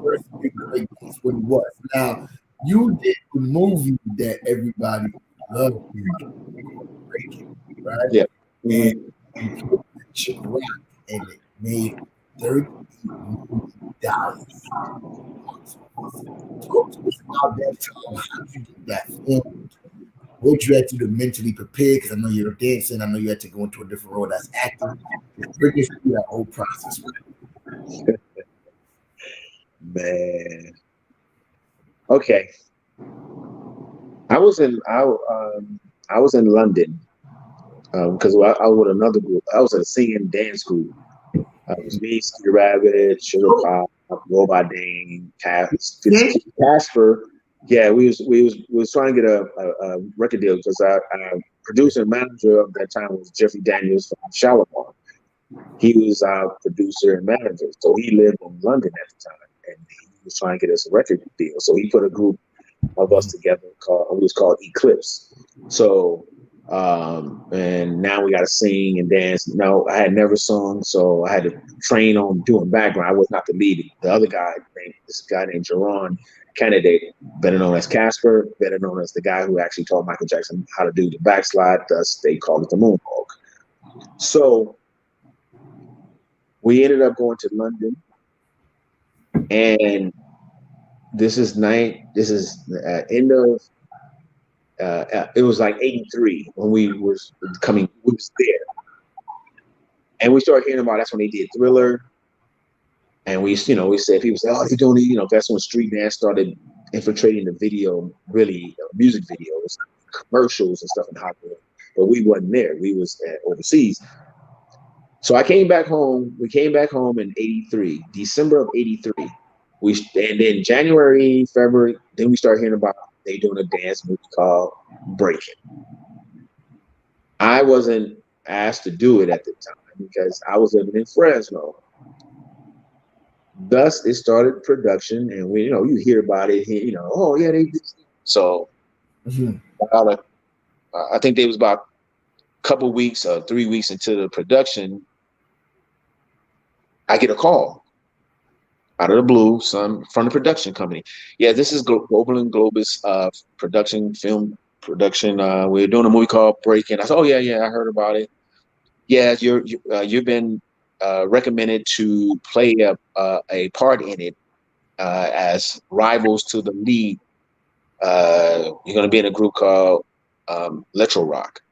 first big break, that's what it was. Now you did the movie that everybody loved, Breaking. Right? Yeah. And rock, and it made $30 million. Talk to us about that time. How did you get that filmed? What you had to do to mentally prepare? Because I know you're dancing. I know you had to go into a different role as acting. Bring us through that whole process. Man. Okay. I was in London. Because I was with another group. I was at a singing and dance group. It was me, Ski Rabbit, Sugar Pop, Robot Dane, Casper. Yeah, we was trying to get a record deal because our producer and manager of that time was Jeffrey Daniels from Shalimar. He was our producer and manager, so he lived in London at the time, and he was trying to get us a record deal. So he put a group of us together called Eclipse. So. And now we got to sing and dance. No, I had never sung, so I had to train on doing background. I was not the lead. The other guy, this guy named Jerron Kennedy, better known as Casper, better known as the guy who actually taught Michael Jackson how to do the backslide. Thus, they call it the moonwalk. So we ended up going to London, and this is end of. It was like 83 when we was there. And we started hearing about, that's when they did Thriller. And we said, people say, oh, they're doing it, that's when street dance started infiltrating the video, really, music videos, commercials and stuff in Hollywood. But we wasn't there. We was overseas. So I came back home. We came back home in 83, December of 83. And then January, February, then we started hearing about they doing a dance movie called Breaking. I wasn't asked to do it at the time because I was living in Fresno. Thus, it started production, and we, you hear about it. Oh yeah, they did. So, I think they was about a couple weeks or 3 weeks into the production. I get a call out of the blue, from the production company. Yeah, this is Global and Globus film production. We're doing a movie called Breaking. I said, oh yeah, I heard about it. Yeah, you've been recommended to play a part in it as rivals to the lead. You're going to be in a group called Electro Rock.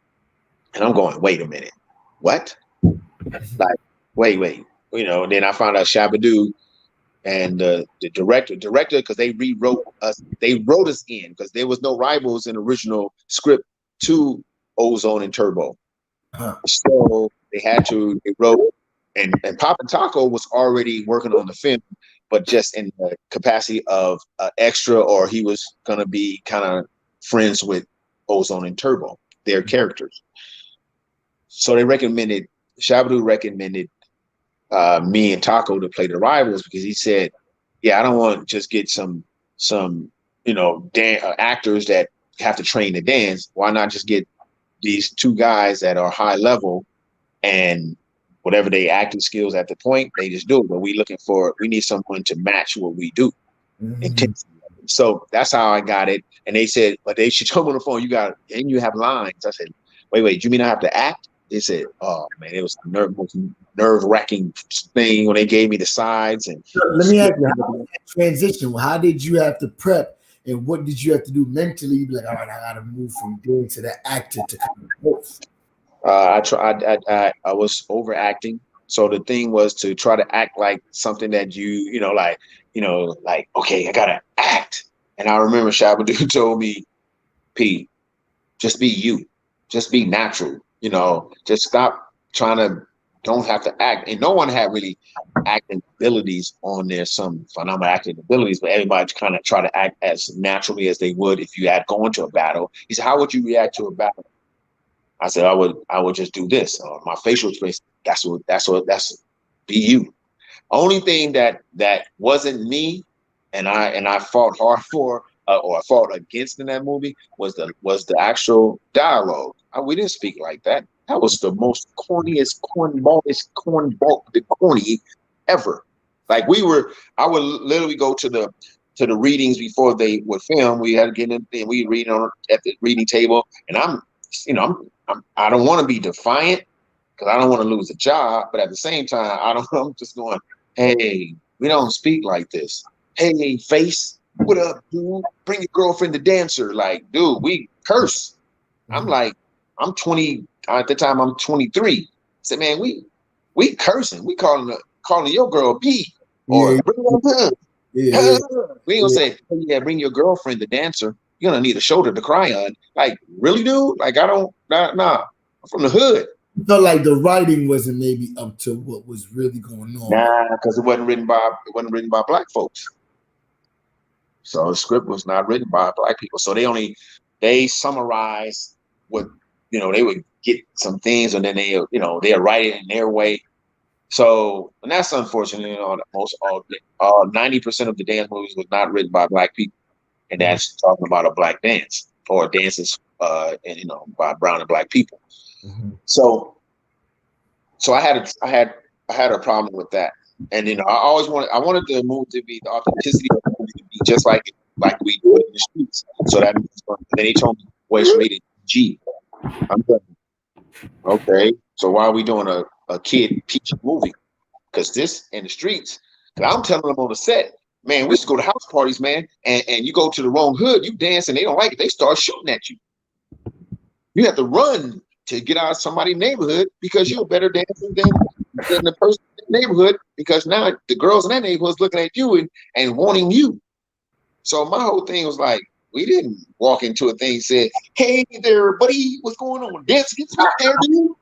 And I'm going, wait a minute, what? Like, wait. Then I found out Shabba-Doo and the director, because they rewrote us. They wrote us in because there was no rivals in the original script to Ozone and Turbo. So they wrote, and Popin Taco was already working on the film, but just in the capacity of extra, or he was going to be kind of friends with Ozone and Turbo, their characters. So Shabba-Doo recommended me and Taco to play the rivals because he said, yeah, I don't want to just get some actors that have to train to dance. Why not just get these two guys that are high level, and whatever they acting skills at the point, they just do it. But we need someone to match what we do. Mm-hmm. So that's how I got it. And they said, but they should tell me on the phone, you have lines. I said, wait, you mean I have to act? They said, oh man, it was the nerve-wracking thing when they gave me the sides. And let me ask you, how did that transition? How did you have to prep? And what did you have to do mentally? You'd be like, all right, I gotta move from doing to that actor to kind of both. I was overacting. So the thing was to try to act like something that like, okay, I gotta act. And I remember Shabba-Doo told me, Pete, just be you, just be natural. Just stop trying to. Don't have to act. And no one had really acting abilities on there. Some phenomenal acting abilities, but everybody kind of try to act as naturally as they would if you had gone to a battle. He said, "How would you react to a battle?" I said, I would just do this. My facial expression. That's be you. Only thing that wasn't me, and I fought hard for, or I fought against in that movie was the actual dialogue. We didn't speak like that. That was the most corniest, corny ever. Like I would literally go to the readings before they would film. We had to get in, and we read at the reading table, and I don't want to be defiant because I don't want to lose a job, but at the same time, I'm just going, hey, we don't speak like this. Hey, face, what up, dude? Bring your girlfriend to dancer. Like, dude, we curse. I'm like, I'm 20 at the time. I'm 23. I said, man, we cursing. We calling your girl B or bring her. Yeah. We ain't gonna say, hey, yeah, bring your girlfriend to dancer. You're gonna need a shoulder to cry on. Like, really, dude? Like, nah. I'm from the hood. Felt like the writing wasn't maybe up to what was really going on. Nah, because it wasn't written by black folks. So the script was not written by black people. So they summarize what they would get some things, and then they'll write it in their way. So, and that's unfortunate. Most 90% of the dance movies was not written by black people, and that's talking about a black dance or dances, by brown and black people. Mm-hmm. So I had a problem with that, and I wanted the movie to be the authenticity of the movie to be just like we do it in the streets. So that means, then he told me, well, it's rated G. I'm like, okay, so why are we doing a kid PG movie? Because this in the streets, because I'm telling them on the set, man, we used to go to house parties, man, and you go to the wrong hood, you dance and they don't like it, they start shooting at you. You have to run to get out of somebody's neighborhood because you're a better dancer than the person in the neighborhood, because now the girls in that neighborhood is looking at you and wanting you. So my whole thing was like, we didn't walk into a thing and say, hey there, buddy, what's going on? Dance against me there, dude.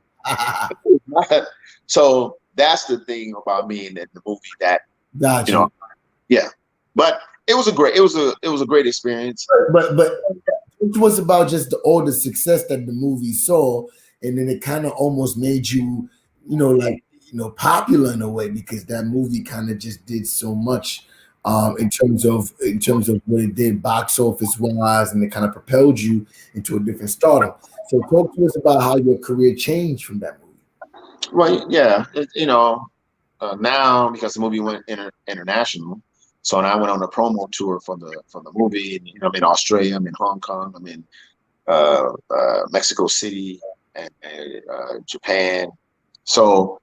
So that's the thing about me in the movie that, gotcha. Yeah. But it was a great experience. But it was about just all the success that the movie saw, and then it kind of almost made you, popular in a way, because that movie kind of just did so much in terms of what it did box office wise, and it kind of propelled you into a different stardom. So talk to us about how your career changed from that movie. Well, yeah, now because the movie went international. So I went on a promo tour for the movie. And, I'm in Australia, I'm in Hong Kong, I'm in Mexico City, and Japan. So,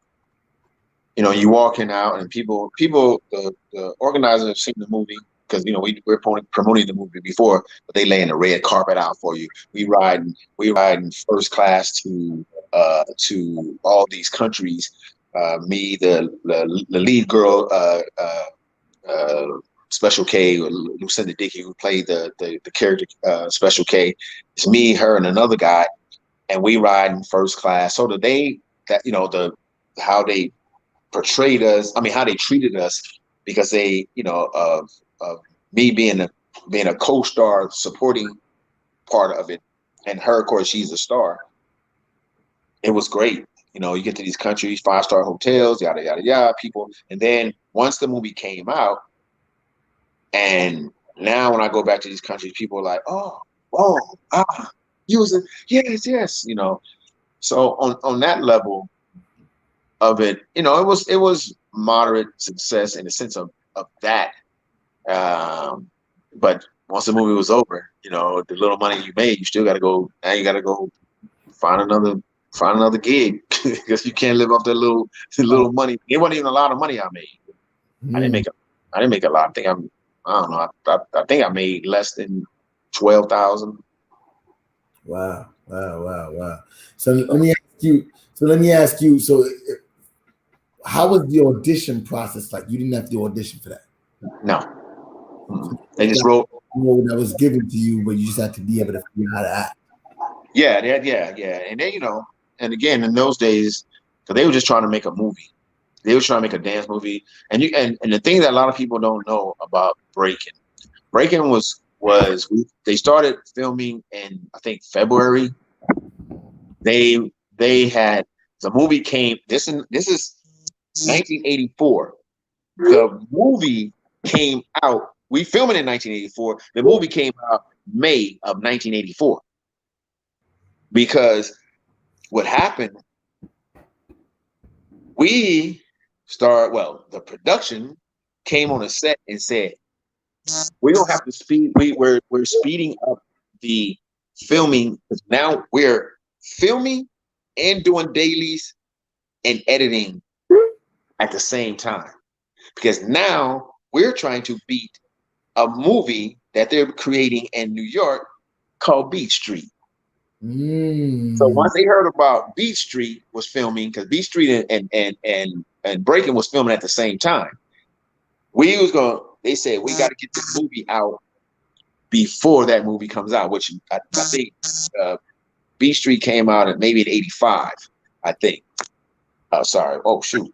you walking out and people, the organizers have seen the movie because we're promoting the movie before, but they laying the red carpet out for you. We riding first class to all these countries. Me, the lead girl. Special K, or Lucinda Dickey, who played the character Special K. It's me, her, and another guy, and we ride in first class. So how they portrayed us, how they treated us, because they, of me being a co-star supporting part of it, and her, of course, she's a star. It was great. You get to these countries, 5-star hotels, yada yada yada, people, and then once the movie came out. And now when I go back to these countries, people are like, using, yes. So on that level of it, it was moderate success in the sense of that. But once the movie was over, the little money you made, you still got to go. Now you got to go find another gig because you can't live off that little money. It wasn't even a lot of money I made. I didn't make a lot. I think I don't know. I think I made less than 12,000. Wow. So let me ask you. So how was the audition process like? You didn't have to audition for that. No. They just That wrote. role that was given to you, but you just had to be able to figure out how to act. Yeah. And then, and again, in those days, because they were just trying to make a movie. They were trying to make a dance movie. And the thing that a lot of people don't know about Breaking they started filming in, I think, February. They had the movie came. This is 1984. The movie came out. We filmed it in 1984. The movie came out May of 1984. Because what happened, the production came on a set and said, we don't have to speed. We're speeding up the filming because now we're filming and doing dailies and editing at the same time. Because now we're trying to beat a movie that they're creating in New York called Beat Street. So once they heard about Beat Street was filming, because Beat Street and Breaking was filming at the same time, they said we got to get this movie out before that movie comes out, which I think Beat Street came out at maybe in 85, I think. Oh, sorry. Oh, shoot.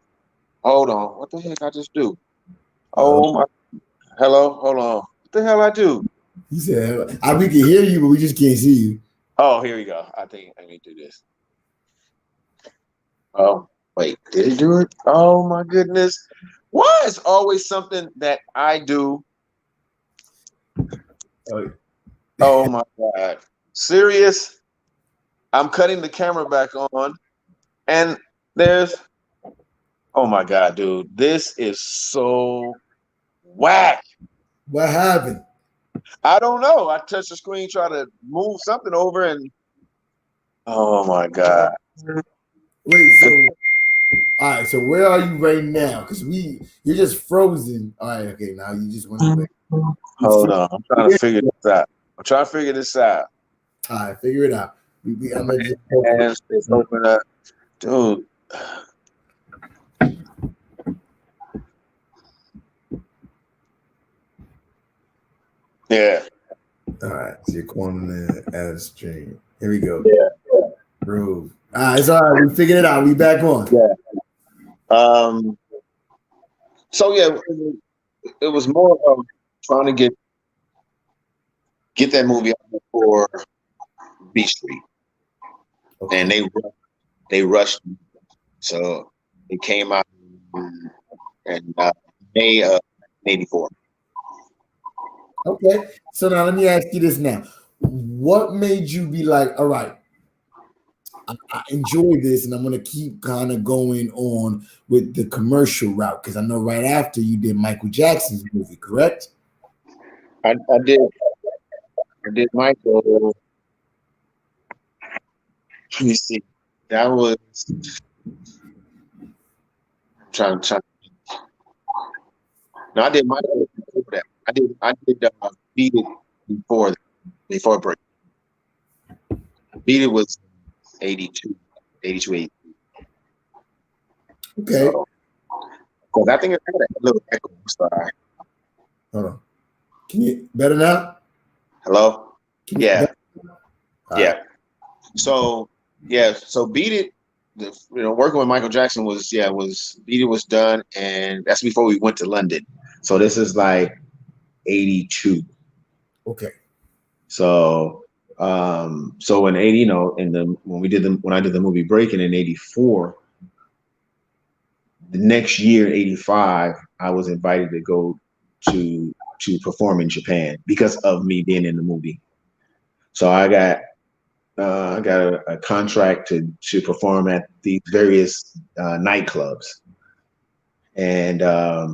Hold on. What the heck I just do? Oh, my. Hello? Hold on. What the hell I do? He said, we can hear you, but we just can't see you. Oh, here we go. I think I need to do this. Oh, wait. Did it do it? Oh, my goodness. Why is always something that I do? Oh, my God. Serious? I'm cutting the camera back on, and there's... Oh, my God, dude. This is so whack. What happened? I don't know. I touched the screen, try to move something over, and oh my God. Wait, all right, so where are you right now? Because you're just frozen. All right, okay, now you just went away. Hold on. I'm trying to figure this out. All right, figure it out. I'm gonna just open up. Dude. Yeah. All right, so you're calling the add a stream. Here we go. Yeah. Groove. All right, it's all right. We figured it out. We back on. Yeah. So yeah, it was more of trying to get that movie out before Beat Street, okay. And they rushed, so it came out in May of '84. Okay, so now let me ask you this now. What made you be like, all right, I enjoy this and I'm going to keep kind of going on with the commercial route? Because I know right after you did Michael Jackson's movie, correct? I did Michael. Let me see. That was trying. No, I did Michael before that. I did Beat It before break. Beat It was 82, 83. Okay. So, because I think it had a little echo. Sorry. Hold on. Can you better now? Hello? Yeah. Yeah. Right. So Beat It, working with Michael Jackson was Beat It was done, and that's before we went to London. So this is like 82. Okay. So in 80, when I did the movie Breaking in 84, the next year, 85, I was invited to go to perform in Japan because of me being in the movie. So I got a contract to perform at these various nightclubs, and I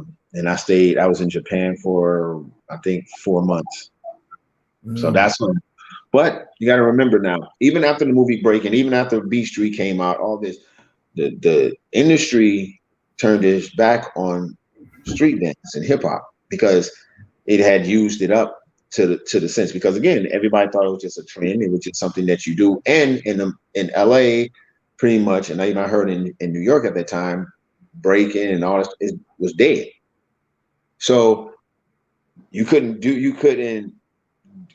was in Japan for I think 4 months. So that's when. But you got to remember now, even after the movie Breaking, even after Beat Street came out, all this, the industry turned its back on street dance and hip hop because it had used it up to the sense, because again, everybody thought it was just a trend. It was just something that you do. And in LA, pretty much, and even I heard in New York at that time, breaking and all this, it was dead. So you couldn't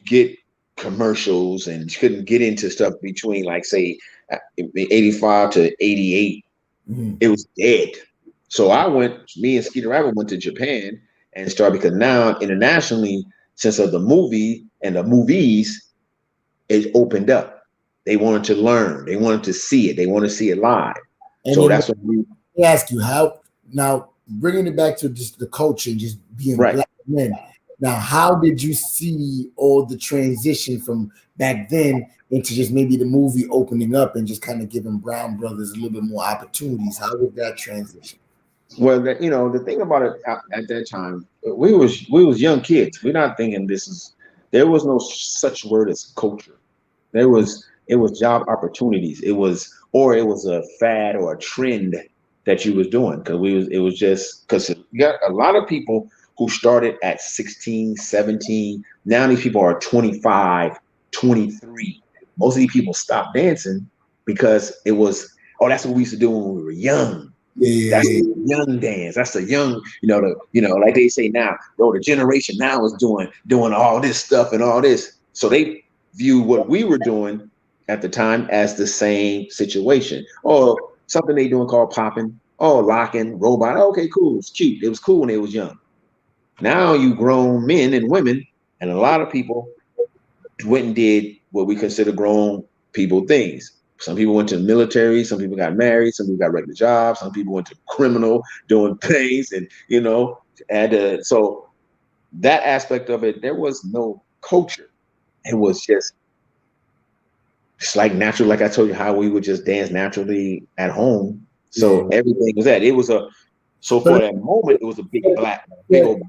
get commercials, and you couldn't get into stuff between, like, say 85 to 88. It was dead. So me and Skeeter Rabbit went to Japan and started, because now internationally, since of the movie and the movies, it opened up. They wanted to learn. They wanted to see it. They want to see it live. And So then that's what let me ask you, how now, bringing it back to just the culture and just being right. Black men. Now, how did you see all the transition from back then into just maybe the movie opening up and just kind of giving brown brothers a little bit more opportunities? How was that transition? Well, the thing about it at that time, we was young kids. We're not thinking there was no such word as culture. It was job opportunities. It was a fad or a trend that you was doing, because it was just because you got a lot of people who started at 16, 17. Now these people are 25, 23. Most of these people stopped dancing because it was, oh, that's what we used to do when we were young. That's the young dance. That's the young, like they say now, the generation now is doing all this stuff and all this. So they view what we were doing at the time as the same situation, or something they doing called popping, locking, robot. Okay, cool. It's cute. It was cool when they was young. Now you grown men and women, and a lot of people went and did what we consider grown people things. Some people went to the military, some people got married, some people got regular jobs, some people went to criminal doing things, and so that aspect of it, there was no culture. It was just, it's like natural, like I told you, how we would just dance naturally at home. So everything was that. It was so for that moment, it was a big old.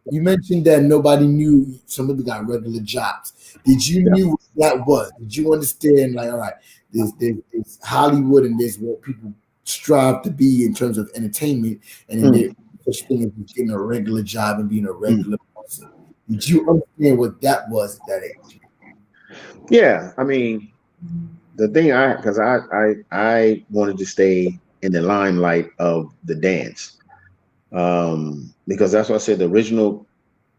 You mentioned that nobody knew, some people got regular jobs. Did you knew what that was? Did you understand, like, all right, there's Hollywood and there's what people strive to be in terms of entertainment, and then there's such thing as getting a regular job and being a regular person. Did you understand what that was at that age? Yeah, I mean, the thing because I wanted to stay in the limelight of the dance, because that's what I said, the original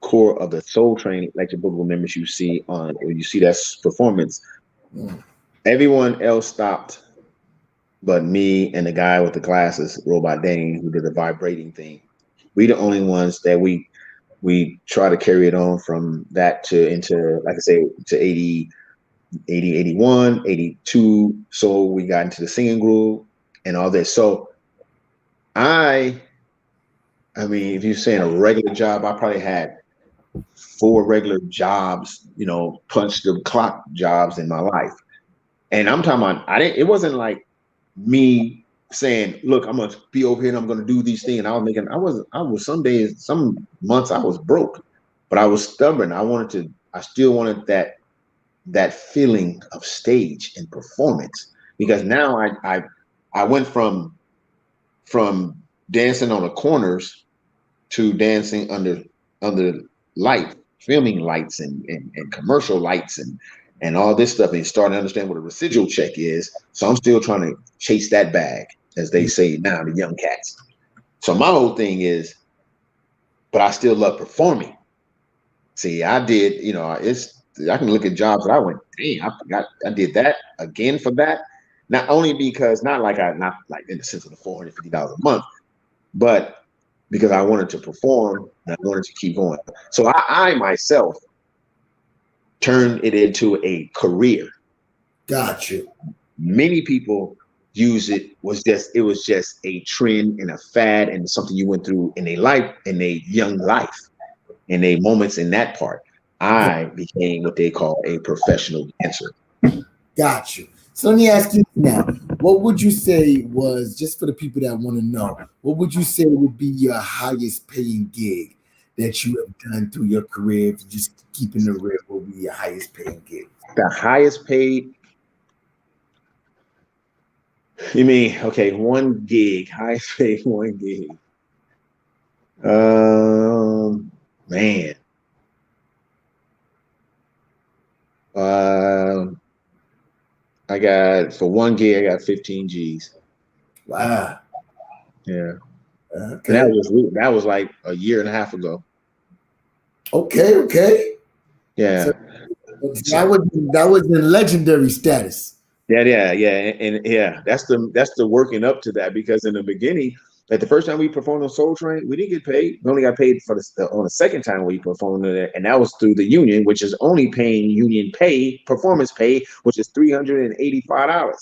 core of the Soul Train lecture book members you see that performance. Everyone else stopped but me and the guy with the glasses, Robot Dane, who did the vibrating thing. We the only ones that we try to carry it on from that into, like I say, to 80, 81, 82. So we got into the singing groove and all this. So I mean, if you're saying a regular job, I probably had 4 regular jobs, punch the clock jobs in my life. And I'm talking about, it wasn't like me saying, look, I'm gonna be over here and I'm gonna do these things. And I was some days, some months I was broke, but I was stubborn. I still wanted that feeling of stage and performance, because now I went from dancing on the corners to dancing under light, filming lights and commercial lights and all this stuff, and starting to understand what a residual check is. So I'm still trying to chase that bag, as they say now, the young cats. So my whole thing is, but I still love performing. See, I did, I can look at jobs that I went, damn, I did that again for that. Not only because, not like in the sense of the $450 a month, but because I wanted to perform and I wanted to keep going. So I myself turned it into a career. Gotcha. Many people use it was just a trend and a fad and something you went through in a young life, in a moments in that part. I became what they call a professional dancer. Gotcha. So let me ask you now, what would you say was, just for the people that want to know, what would you say would be your highest paying gig that you have done through your career? If just keeping the real, what would be your highest paying gig? The highest paid? You mean, okay, one gig, highest paid one gig. Man, Uh, I got for one gig, I got 15 G's. Wow. Yeah. And Okay. that was like a year and a half ago. Okay. Okay. Yeah. So that was in legendary status. Yeah. And yeah, that's the working up to that, because in the beginning, like the first time we performed on Soul Train, we didn't get paid. We only got paid for on the second time we performed it, and that was through the union, which is only paying union pay, performance pay, which is $385.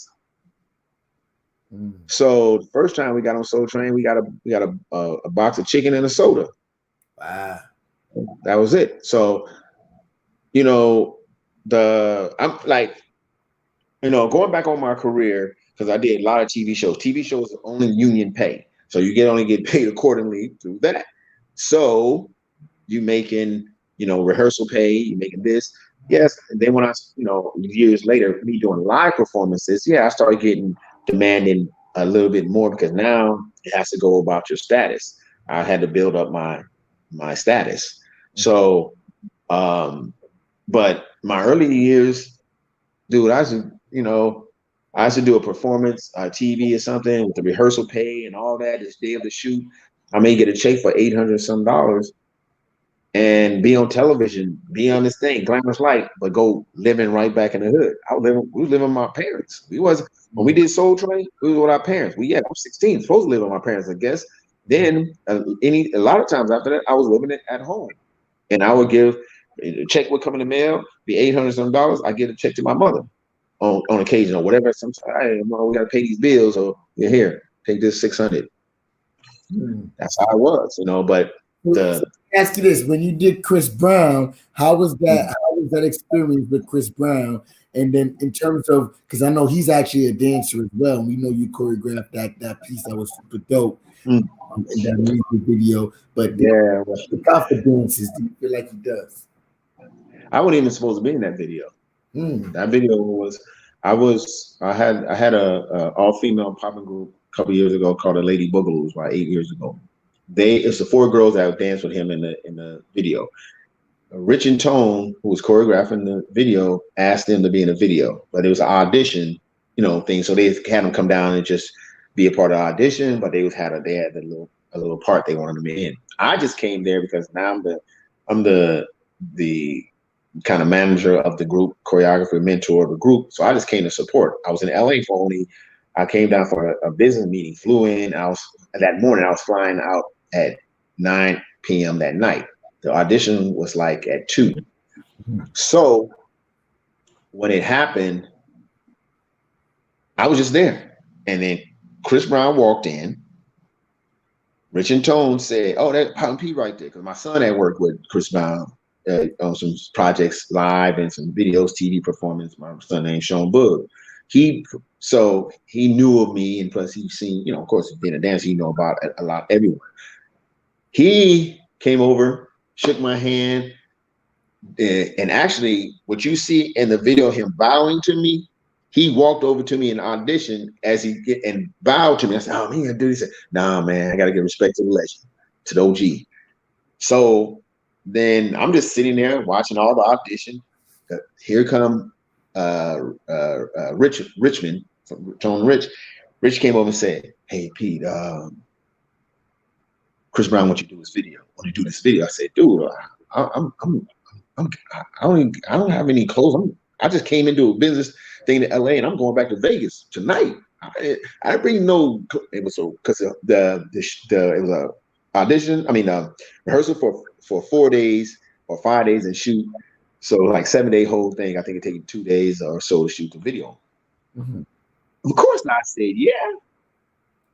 So the first time we got on Soul Train, we got a box of chicken and a soda. Wow. That was it. So you know, I'm like, going back on my career, because I did a lot of TV shows. TV shows are only union pay, so you only get paid accordingly through that. So you making, rehearsal pay, you making this. Yes. And then when years later, me doing live performances, yeah, I started getting demanding a little bit more, because now it has to go about your status. I had to build up my status. So, but my early years, dude, I used to do a performance, TV or something with the rehearsal pay and all that, this day of the shoot. I may get a check for $800 some and be on television, be on this thing, glamorous life, but go living right back in the hood. We was living with my parents. When we did Soul Train, we was with our parents. I was 16, supposed to live with my parents, I guess. Then a lot of times after that, I was living it at home, and I would give a check would come in the mail, be $800 some. I give a check to my mother on occasion or whatever. Sometimes, hey, Mom, we got to pay these bills, or you're here, take this 600. That's how it was, But So ask you this: when you did Chris Brown, how was that? How was that experience with Chris Brown? And then in terms of, because I know he's actually a dancer as well, and we know you choreographed that piece that was super dope mm, in that music video. But yeah, the confidences, do you feel like he does? I wasn't even supposed to be in that video. Mm. That video was, I had a all female popping group a couple years ago called the Lady Boogaloos, about 8 years ago. It's the four girls that danced with him in the video. Rich and Tone, who was choreographing the video, asked them to be in the video, but it was an audition, thing. So they had them come down and just be a part of the audition, but they had a little part they wanted them in. I just came there because now I'm the kind of manager of the group, choreographer, mentor of the group. So I just came to support. I was in LA I came down for a business meeting, flew in. That morning I was flying out at 9 p.m. that night. The audition was like at 2. So when it happened, I was just there. And then Chris Brown walked in. Rich and Tone said, "Oh, that's Popin Pete right there." Because my son had worked with Chris Brown on some projects live and some videos, TV performance. My son named Sean Boog. So he knew of me, and plus he's seen, of course, being a dancer, you know about a lot everyone. He came over, shook my hand, and actually, what you see in the video, him bowing to me, he walked over to me in audition as he and bowed to me. I said, "Oh, man, dude." He said, "Nah, man, I got to give respect to the legend, to the OG." So then I'm just sitting there watching all the audition. Here come Richmond, Tone Rich. Rich came over and said, "Hey, Pete, Chris Brown wants you to do this video. Want you to do this video?" I said, "Dude, I don't have any clothes. I just came into a business thing in LA, and I'm going back to Vegas tonight. I didn't bring no. It was because it was a audition. I mean, rehearsal for 4 days or 5 days and shoot. So like 7 day whole thing. I think it taken 2 days or so to shoot the video. Mm-hmm. Of course, I said yeah,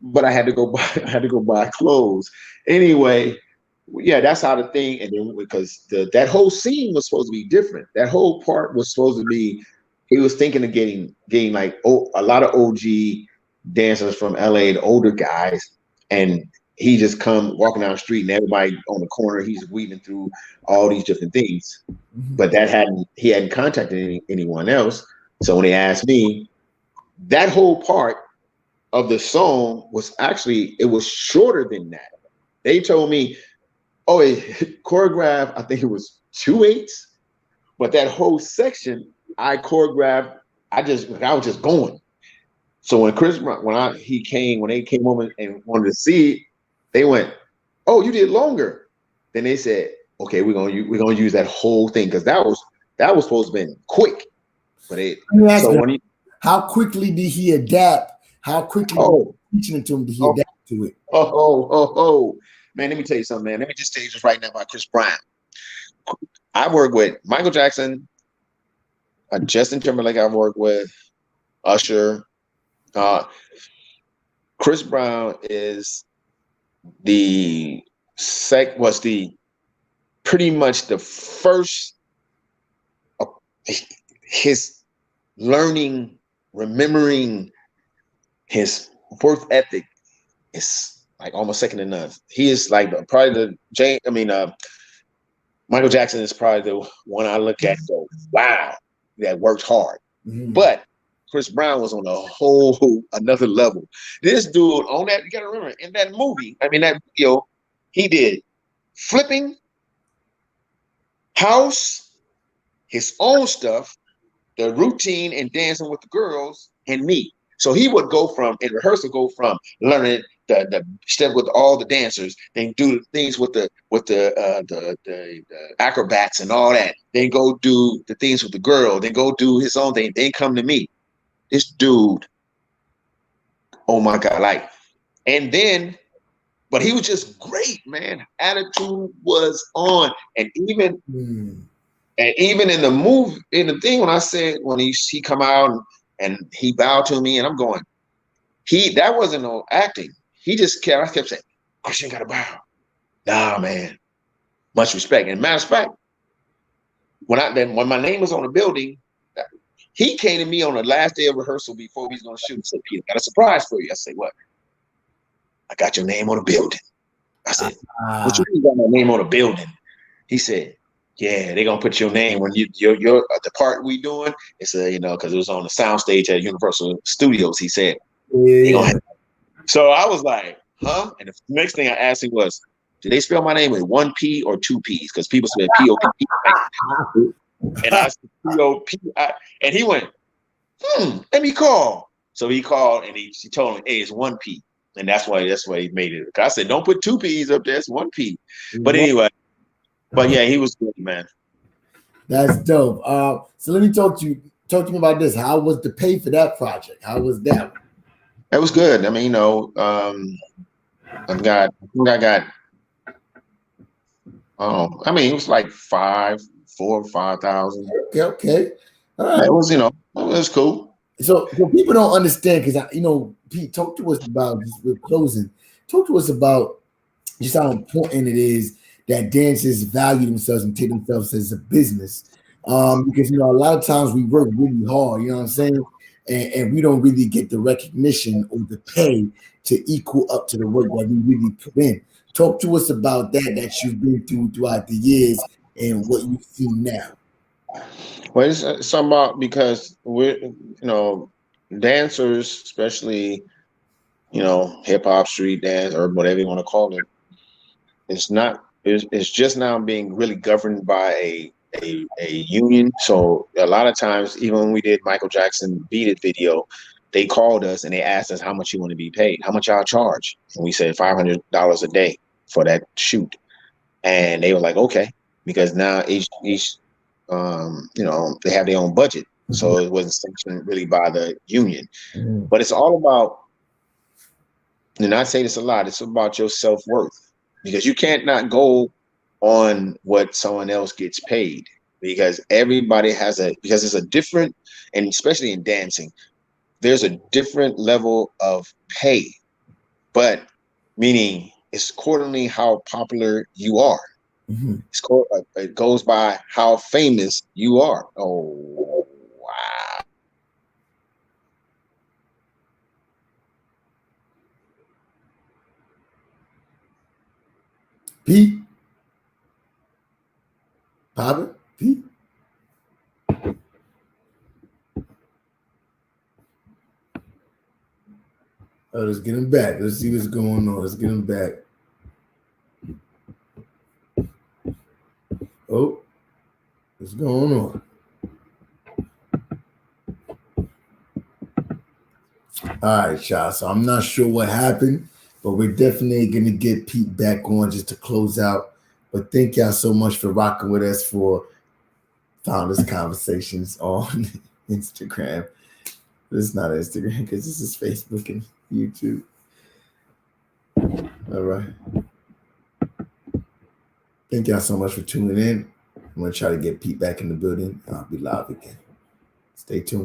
but I had to go buy. I had to go buy clothes anyway. Yeah, that's how the thing, and then because that whole scene was supposed to be different. That whole part was supposed to be. He was thinking of getting like a lot of OG dancers from LA, the older guys, and he just come walking down the street and everybody on the corner. He's weaving through all these different things, but he hadn't contacted anyone else. So when they asked me, that whole part of the song was it was shorter than that. They told me, "Oh, it choreographed, I think it was 2/8, but that whole section I choreographed. I was just going. So when Chris Brown, when they came over and wanted to see it, they went, "Oh, you did longer." Then they said, "Okay, we're gonna use that whole thing because that was supposed to be quick." But how quickly did he adapt? How quickly teaching it to him did he adapt to it? Man, let me tell you something, man. Let me just tell you this right now about Chris Brown. I work with Michael Jackson, Justin Timberlake. I've worked with Usher. Chris Brown is pretty much the first. His learning, remembering his work ethic is like almost second to none. He is like probably Michael Jackson is probably the one I look at and go, wow, that worked hard. Mm-hmm. But Chris Brown was on a whole another level. This dude on that, you gotta remember, in that movie, that video, he did flipping, house, his own stuff, the routine and dancing with the girls, and me. So he would go from learning the step with all the dancers, then do things with the acrobats and all that. Then go do the things with the girl. Then go do his own thing. Then come to me. This dude, oh my God, but he was just great, man. Attitude was on, and even in the movie, in the thing, when I said when he come out and he bowed to me, and I'm going, that wasn't no acting. I kept saying, Christian got to bow. Nah, man. Much respect. And matter of fact, when my name was on the building, he came to me on the last day of rehearsal before we was going to shoot and said, Peter, got a surprise for you. I said, what? I got your name on the building. I said, what you mean got my name on the building? He said, yeah, they're going to put your name when you're the part we doing. It's because it was on the soundstage at Universal Studios. He said, yeah. So I was like, huh? And the next thing I asked him was, did they spell my name with 1 P or 2 P's? Because people spell P-O-P-P. And I said P-O-P. And he went, let me call. So he called and he told him, hey, it's 1 P. And that's why he made it. I said, don't put 2 P's up there. It's 1 P. But anyway, yeah, he was good, man. That's dope. So let me talk to me about this. How was the pay for that project? How was that? It was good. I got, it was like 4,000 or 5,000. Okay. All right. It was, it was cool. So people don't understand because Pete, talk to us about we're closing. Talk to us about just how important it is that dancers value themselves and take themselves as a business. Because a lot of times we work really hard, you know what I'm saying? And we don't really get the recognition or the pay to equal up to the work that we really put in. Talk to us about that you've been through throughout the years and what you see now. Well, it's something about because we're, dancers, especially, hip hop, street dance, or whatever you want to call it. It's just now being really governed by a union. So a lot of times, even when we did Michael Jackson Beat It video, they called us and they asked us how much you want to be paid, how much y'all charge, and we said $500 a day for that shoot, and they were like, okay, because now each they have their own budget, so it wasn't sanctioned really by the union. But it's all about, and I say this a lot, it's about your self-worth, because you can't not go on what someone else gets paid, because everybody because it's a different, and especially in dancing, there's a different level of pay, but meaning it's accordingly how popular you are. It goes by how famous you are. Oh, wow. Pete? Popin Pete? Oh, let's get him back. Let's see what's going on. Let's get him back. Oh, what's going on? All right, y'all. So I'm not sure what happened, but we're definitely gonna get Pete back on just to close out. But thank y'all so much for rocking with us for Founders Conversations on Instagram. This is not Instagram because this is Facebook and YouTube. All right. Thank y'all so much for tuning in. I'm gonna try to get Pete back in the building. I'll be live again. Stay tuned.